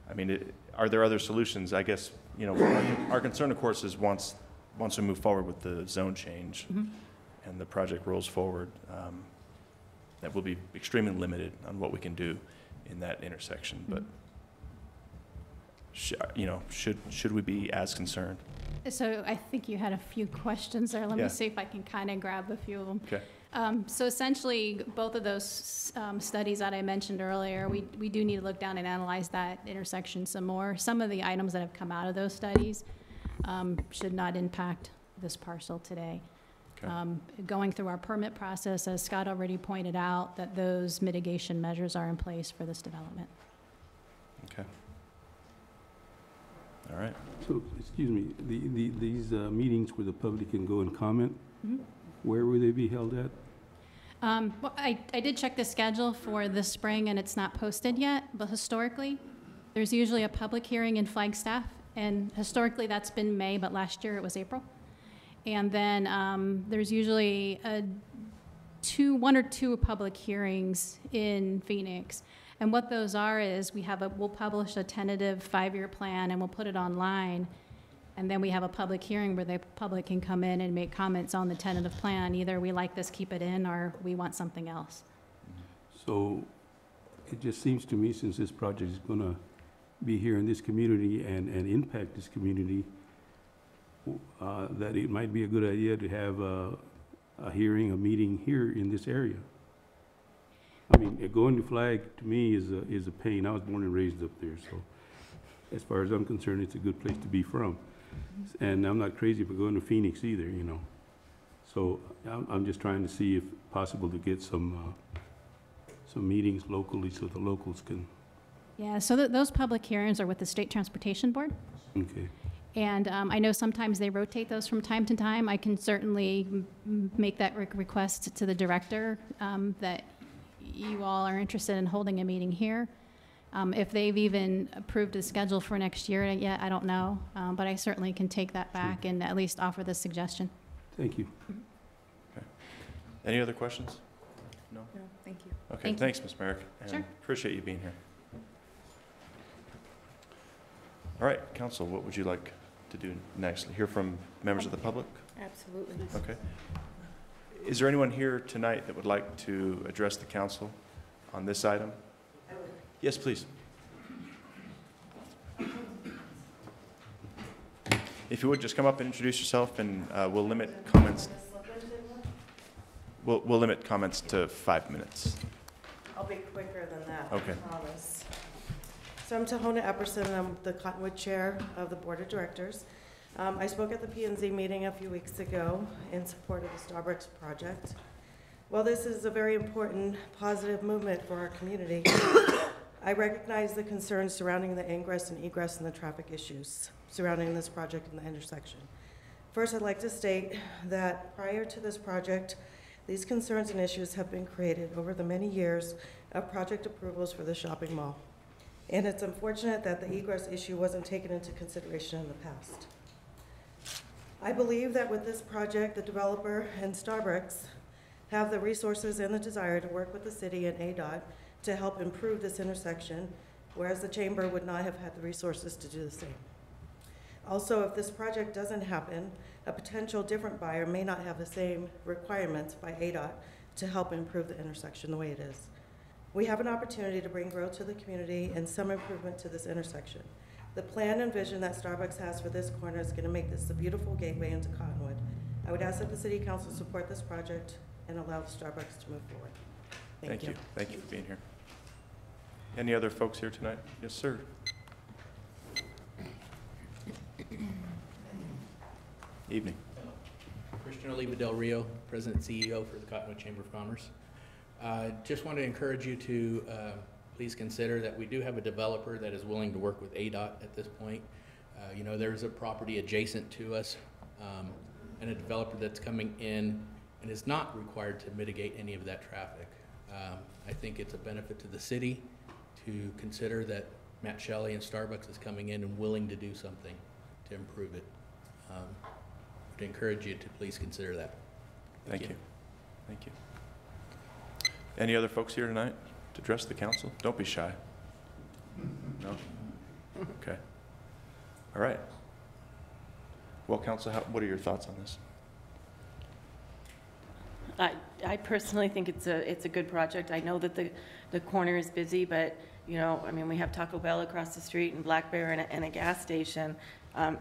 I mean, are there other solutions? I guess, you know, our concern, of course, is once we move forward with the zone change and the project rolls forward, that will be extremely limited on what we can do in that intersection. But should we be as concerned? So I think you had a few questions there. Let Yeah. me see if I can kind of grab a few of them. Okay. So essentially, both of those studies that I mentioned earlier, we do need to look down and analyze that intersection some more. Some of the items that have come out of those studies should not impact this parcel today. Okay. Going through our permit process, as Scott already pointed out, that those mitigation measures are in place for this development. Okay. All right. So, excuse me, these meetings where the public can go and comment, where will they be held at? Well, I did check the schedule for this spring, and it's not posted yet, but historically, there's usually a public hearing in Flagstaff, and historically that's been May, but last year it was April. And then there's usually a one or two public hearings in Phoenix. And what those are is we'll publish a tentative 5-year plan and we'll put it online. And then we have a public hearing where the public can come in and make comments on the tentative plan. Either we like this, keep it in, or we want something else. So it just seems to me, since this project is going to be here in this community and impact this community, that it might be a good idea to have a hearing, a meeting here in this area. I mean, going to Flag to me is a pain. I was born and raised up there, so as far as I'm concerned, it's a good place to be from. And I'm not crazy about going to Phoenix either, you know. So I'm just trying to see if possible to get some meetings locally so the locals can. Yeah, so those public hearings are with the State Transportation Board. Okay. And I know sometimes they rotate those from time to time. I can certainly make that request to the director that you all are interested in holding a meeting here. If they've even approved a schedule for next year yet, I don't know. But I certainly can take that back and at least offer this suggestion. Thank you. Okay. Any other questions? No? No, thank you. Okay, thanks, Ms. Merrick. And Sure. appreciate you being here. All right, council, what would you like to do next? Hear from members of the public? Absolutely. Okay. Is there anyone here tonight that would like to address the council on this item? Yes, please. If you would, just come up and introduce yourself, and we'll limit comments. We'll limit comments to 5 minutes. I'll be quicker than that, Okay. I promise. So I'm Tahona Epperson, and I'm the Cottonwood Chair of the Board of Directors. I spoke at the P&Z meeting a few weeks ago in support of the Starbucks project. While this is a very important, positive movement for our community, I recognize the concerns surrounding the ingress and egress and the traffic issues surrounding this project and the intersection. First, I'd like to state that prior to this project, these concerns and issues have been created over the many years of project approvals for the shopping mall. And it's unfortunate that the egress issue wasn't taken into consideration in the past. I believe that with this project, the developer and Starbucks have the resources and the desire to work with the city and ADOT to help improve this intersection, whereas the chamber would not have had the resources to do the same. Also, if this project doesn't happen, a potential different buyer may not have the same requirements by ADOT to help improve the intersection the way it is. We have an opportunity to bring growth to the community and some improvement to this intersection. The plan and vision that Starbucks has for this corner is going to make this a beautiful gateway into Cottonwood. I would ask that the City Council support this project and allow Starbucks to move forward. Thank you. Thank you for being here. Any other folks here tonight? Yes, sir. Evening. Christian Oliva Del Rio, President and CEO for the Cottonwood Chamber of Commerce. Just want to encourage you to please consider that we do have a developer that is willing to work with ADOT at this point. You know, there's a property adjacent to us and a developer that's coming in and is not required to mitigate any of that traffic. I think it's a benefit to the city to consider that Matt Shelley and Starbucks is coming in and willing to do something to improve it. To encourage you to please consider that. Thank you. Thank you. Any other folks here tonight to address the council? Don't be shy. No? Okay. All right. Well, council, what are your thoughts on this? I personally think it's a good project. I know that the corner is busy, but you know, I mean, we have Taco Bell across the street and Black Bear and a gas station. I'm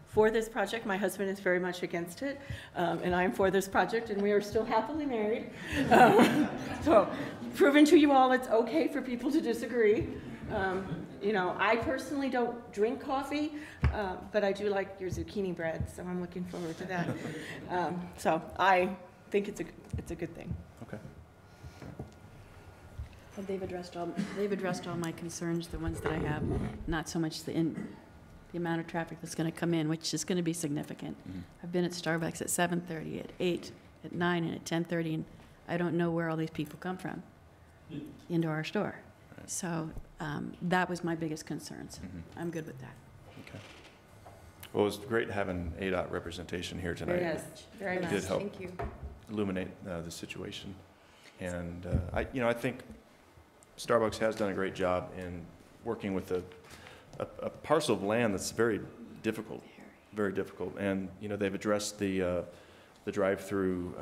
for this project. My husband is very much against it, and I'm for this project, and we are still happily married. So, proving to you all it's okay for people to disagree. You know, I personally don't drink coffee, but I do like your zucchini bread, so I'm looking forward to that. So I think it's a good thing. Okay. Well, they've addressed all my concerns, the ones that I have, not so much the amount of traffic that's going to come in, which is going to be significant. Mm-hmm. I've been at Starbucks at 7:30, at 8, at 9, and at 10:30, and I don't know where all these people come from into our store. Right. So that was my biggest concerns. Mm-hmm. I'm good with that. Okay. Well, it was great having ADOT representation here tonight. Yes, very It much. did help. Thank you. illuminate the situation. And I think Starbucks has done a great job in working with a parcel of land that's very difficult. And, they've addressed the drive-through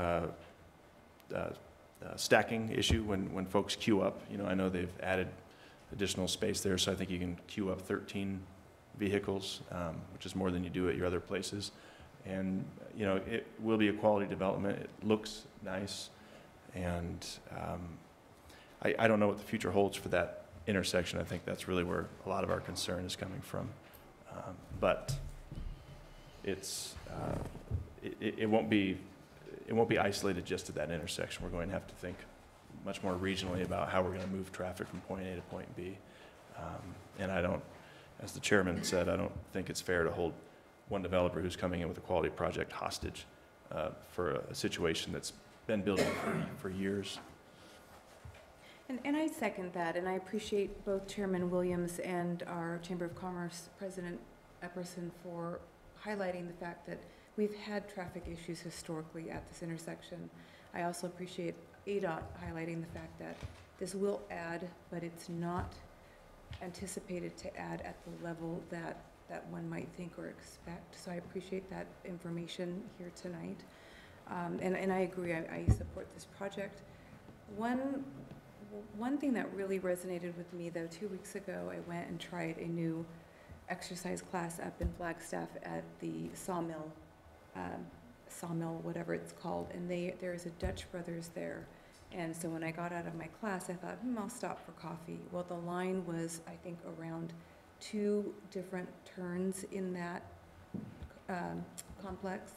stacking issue when folks queue up. I know they've added additional space there, so I think you can queue up 13 vehicles, which is more than you do at your other places. And, it will be a quality development. It looks nice. And I don't know what the future holds for that intersection. I think that's really where a lot of our concern is coming from. But it's, it won't be isolated just to that intersection. We're going to have to think much more regionally about how we're going to move traffic from point A to point B. And I don't, as the chairman said, I don't think it's fair to hold one developer who's coming in with a quality project hostage for a situation that's been building for years. And I second that, and I appreciate both Chairman Williams and our Chamber of Commerce President Epperson for highlighting the fact that we've had traffic issues historically at this intersection. I also appreciate ADOT highlighting the fact that this will add, but it's not anticipated to add at the level that one might think or expect. So I appreciate that information here tonight. And I agree, I support this project. One thing that really resonated with me, though, 2 weeks ago, I went and tried a new exercise class up in Flagstaff at the sawmill, whatever it's called, and there is a Dutch Brothers there. And so when I got out of my class, I thought, I'll stop for coffee. Well, the line was, I think, around 2 different turns in that complex.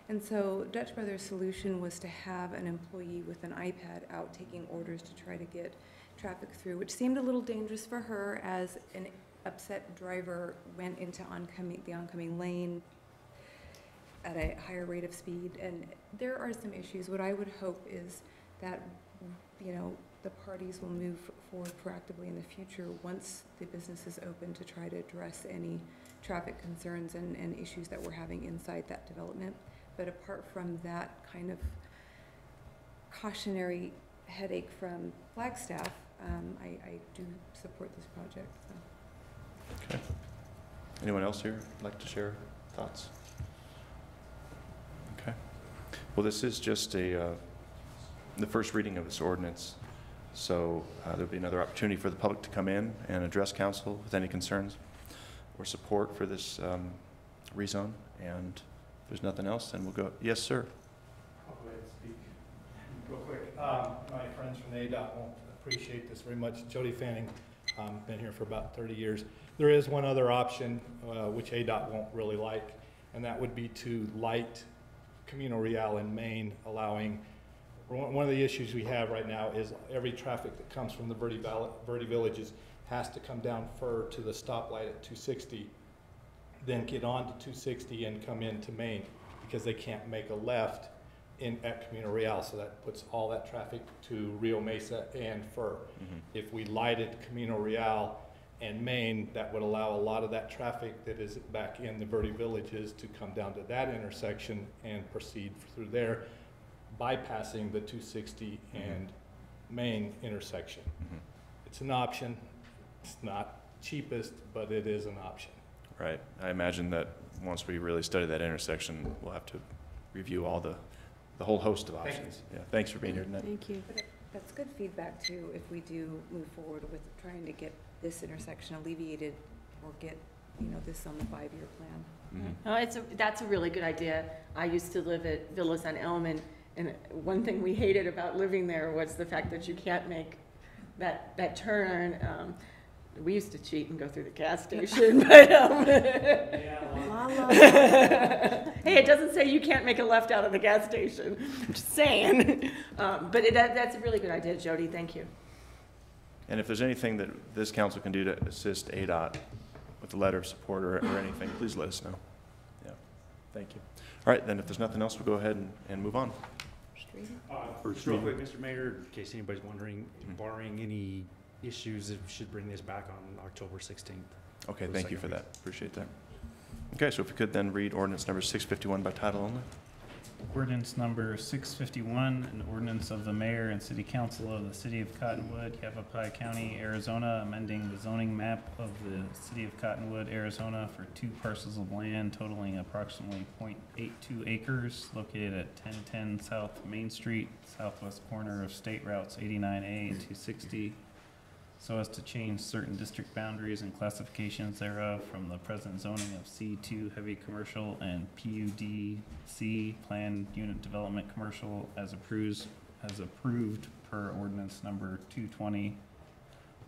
And so Dutch Brothers' solution was to have an employee with an iPad out taking orders to try to get traffic through, which seemed a little dangerous for her as an upset driver went into the oncoming lane at a higher rate of speed. And there are some issues. What I would hope is that, the parties will move forward proactively in the future once the business is open to try to address any traffic concerns and issues that we're having inside that development. But apart from that kind of cautionary headache from Flagstaff, I do support this project. So. Okay. Anyone else here like to share thoughts? Okay. Well, this is just the first reading of this ordinance. So there'll be another opportunity for the public to come in and address council with any concerns or support for this rezone. And if there's nothing else, then we'll go. Yes, sir. I'll go ahead and speak real quick. My friends from the ADOT won't appreciate this very much. Jody Fanning, been here for about 30 years. There is one other option which ADOT won't really like, and that would be to light Camino Real in Maine, allowing. One of the issues we have right now is every traffic that comes from the Verde Villages has to come down Fur to the stoplight at 260, then get on to 260 and come into Maine because they can't make a left at Camino Real. So that puts all that traffic to Rio Mesa and Fur. Mm-hmm. If we lighted Camino Real and Maine, that would allow a lot of that traffic that is back in the Verde Villages to come down to that intersection and proceed through there, bypassing the 260 and Main intersection. Mm-hmm. It's an option. It's not cheapest, but it is an option. Right. I imagine that once we really study that intersection, we'll have to review all the whole host of options. Yeah. Thanks for being here tonight. Thank you. But that's good feedback too, if we do move forward with trying to get this intersection alleviated or get, this on the 5-year plan. Mm-hmm. Oh, that's a really good idea. I used to live at Villas on Elm, and one thing we hated about living there was the fact that you can't make that turn. We used to cheat and go through the gas station, but hey, it doesn't say you can't make a left out of the gas station. I'm just saying. But that's a really good idea, Jody. Thank you. And if there's anything that this council can do to assist ADOT with a letter of support or anything, please let us know. Yeah, thank you. All right, then if there's nothing else, we'll go ahead and move on. Just real quick, Mr. Mayor, in case anybody's wondering, barring any issues, it should bring this back on October 16th. Okay, thank you for that. Appreciate that. Okay, so if we could then read ordinance number 651 by title only. Ordinance number 651, an ordinance of the mayor and city council of the city of Cottonwood, Yavapai County, Arizona, amending the zoning map of the city of Cottonwood, Arizona for 2 parcels of land totaling approximately 0.82 acres located at 1010 South Main Street, southwest corner of State Routes 89A and 260, so as to change certain district boundaries and classifications thereof from the present zoning of C2 heavy commercial and PUDC planned unit development commercial as approved per ordinance number 220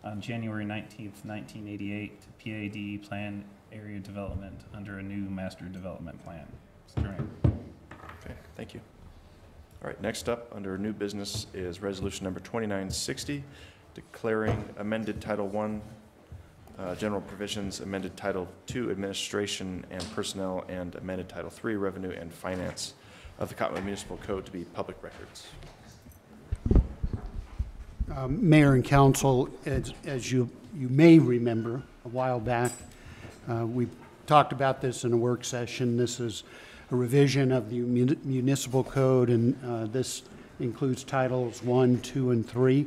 on January 19th, 1988 to PAD planned area development under a new master development plan. Mr. Mayor. Okay, thank you. All right, next up under new business is resolution number 2960, declaring amended Title I General Provisions, amended Title II Administration and Personnel, and amended Title III Revenue and Finance of the Cottonwood Municipal Code to be public records. Mayor and council, as you may remember, a while back, we talked about this in a work session. This is a revision of the municipal code, and this includes Titles 1, 2, and 3.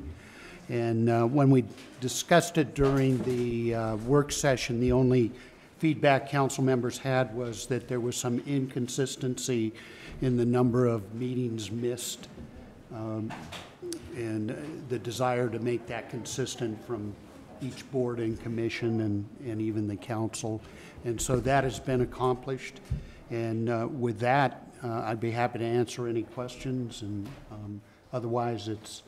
And when we discussed it during the work session, the only feedback council members had was that there was some inconsistency in the number of meetings missed, and the desire to make that consistent from each board and commission and even the council. And so that has been accomplished. And with that, I'd be happy to answer any questions, and otherwise it's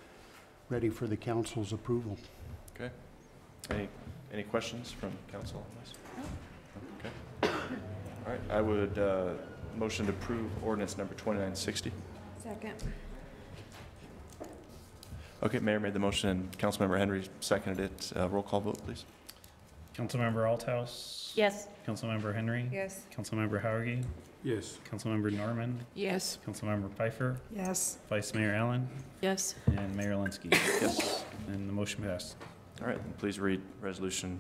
ready for the council's approval. Okay. Any questions from council on this? Okay. All right, I would motion to approve ordinance number 2960. Second. Okay, Mayor made the motion and Councilmember Henry seconded it. Roll call vote, please. Councilmember Althouse. Yes. Councilmember Henry. Yes. Councilmember Hauge. Yes. Councilmember Norman. Yes. Councilmember Pfeiffer. Yes. Vice Mayor Allen. Yes. And Mayor Linsky. Yes. And the motion passed. All right, then please read resolution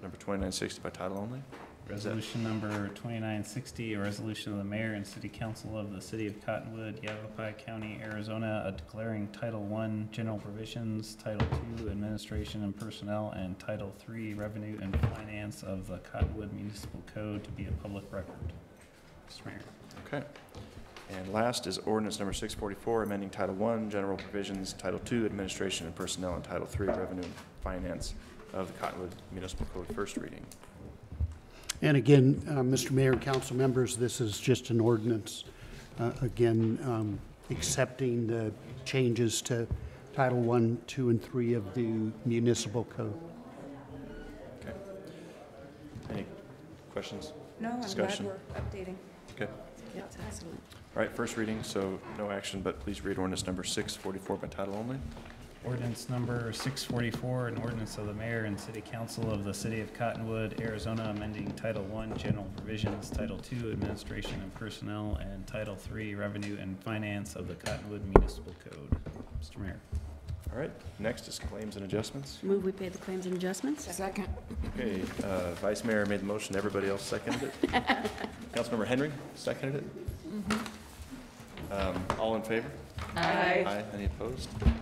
number 2960 by title only. Resolution number 2960, a resolution of the mayor and city council of the city of Cottonwood, Yavapai County, Arizona, declaring Title I General Provisions, Title II Administration and Personnel, and Title III Revenue and Finance of the Cottonwood Municipal Code to be a public record. Mr. Mayor. Okay. And last is ordinance number 644, amending Title I General Provisions, Title II Administration and Personnel, and Title III Revenue and Finance of the Cottonwood Municipal Code, first reading. And again, Mr. Mayor and council members, this is just an ordinance, again, accepting the changes to Title I, 2, and 3 of the municipal code. Okay. Any questions? No, I'm glad Discussion? we're updating. Okay. That's excellent. All right, first reading, so no action, but please read ordinance number 644 by title only. Ordinance number 644, an ordinance of the mayor and city council of the city of Cottonwood, Arizona, amending Title I General Provisions, Title II Administration and Personnel, and Title III Revenue and Finance of the Cottonwood Municipal Code. Mr. Mayor. All right, next is claims and adjustments. Move we pay the claims and adjustments. Second. Okay, Vice Mayor made the motion, everybody else seconded it. Councilmember Henry seconded it. All in favor? Aye. Aye, any opposed? Okay.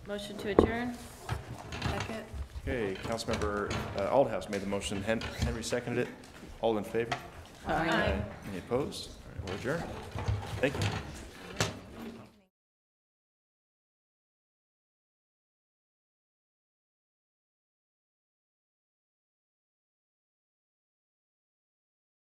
Motion to adjourn? Second. Okay, Councilmember Aldhouse made the motion, Henry seconded it. All in favor? Aye. Any opposed? All right, we'll adjourn. Thank you.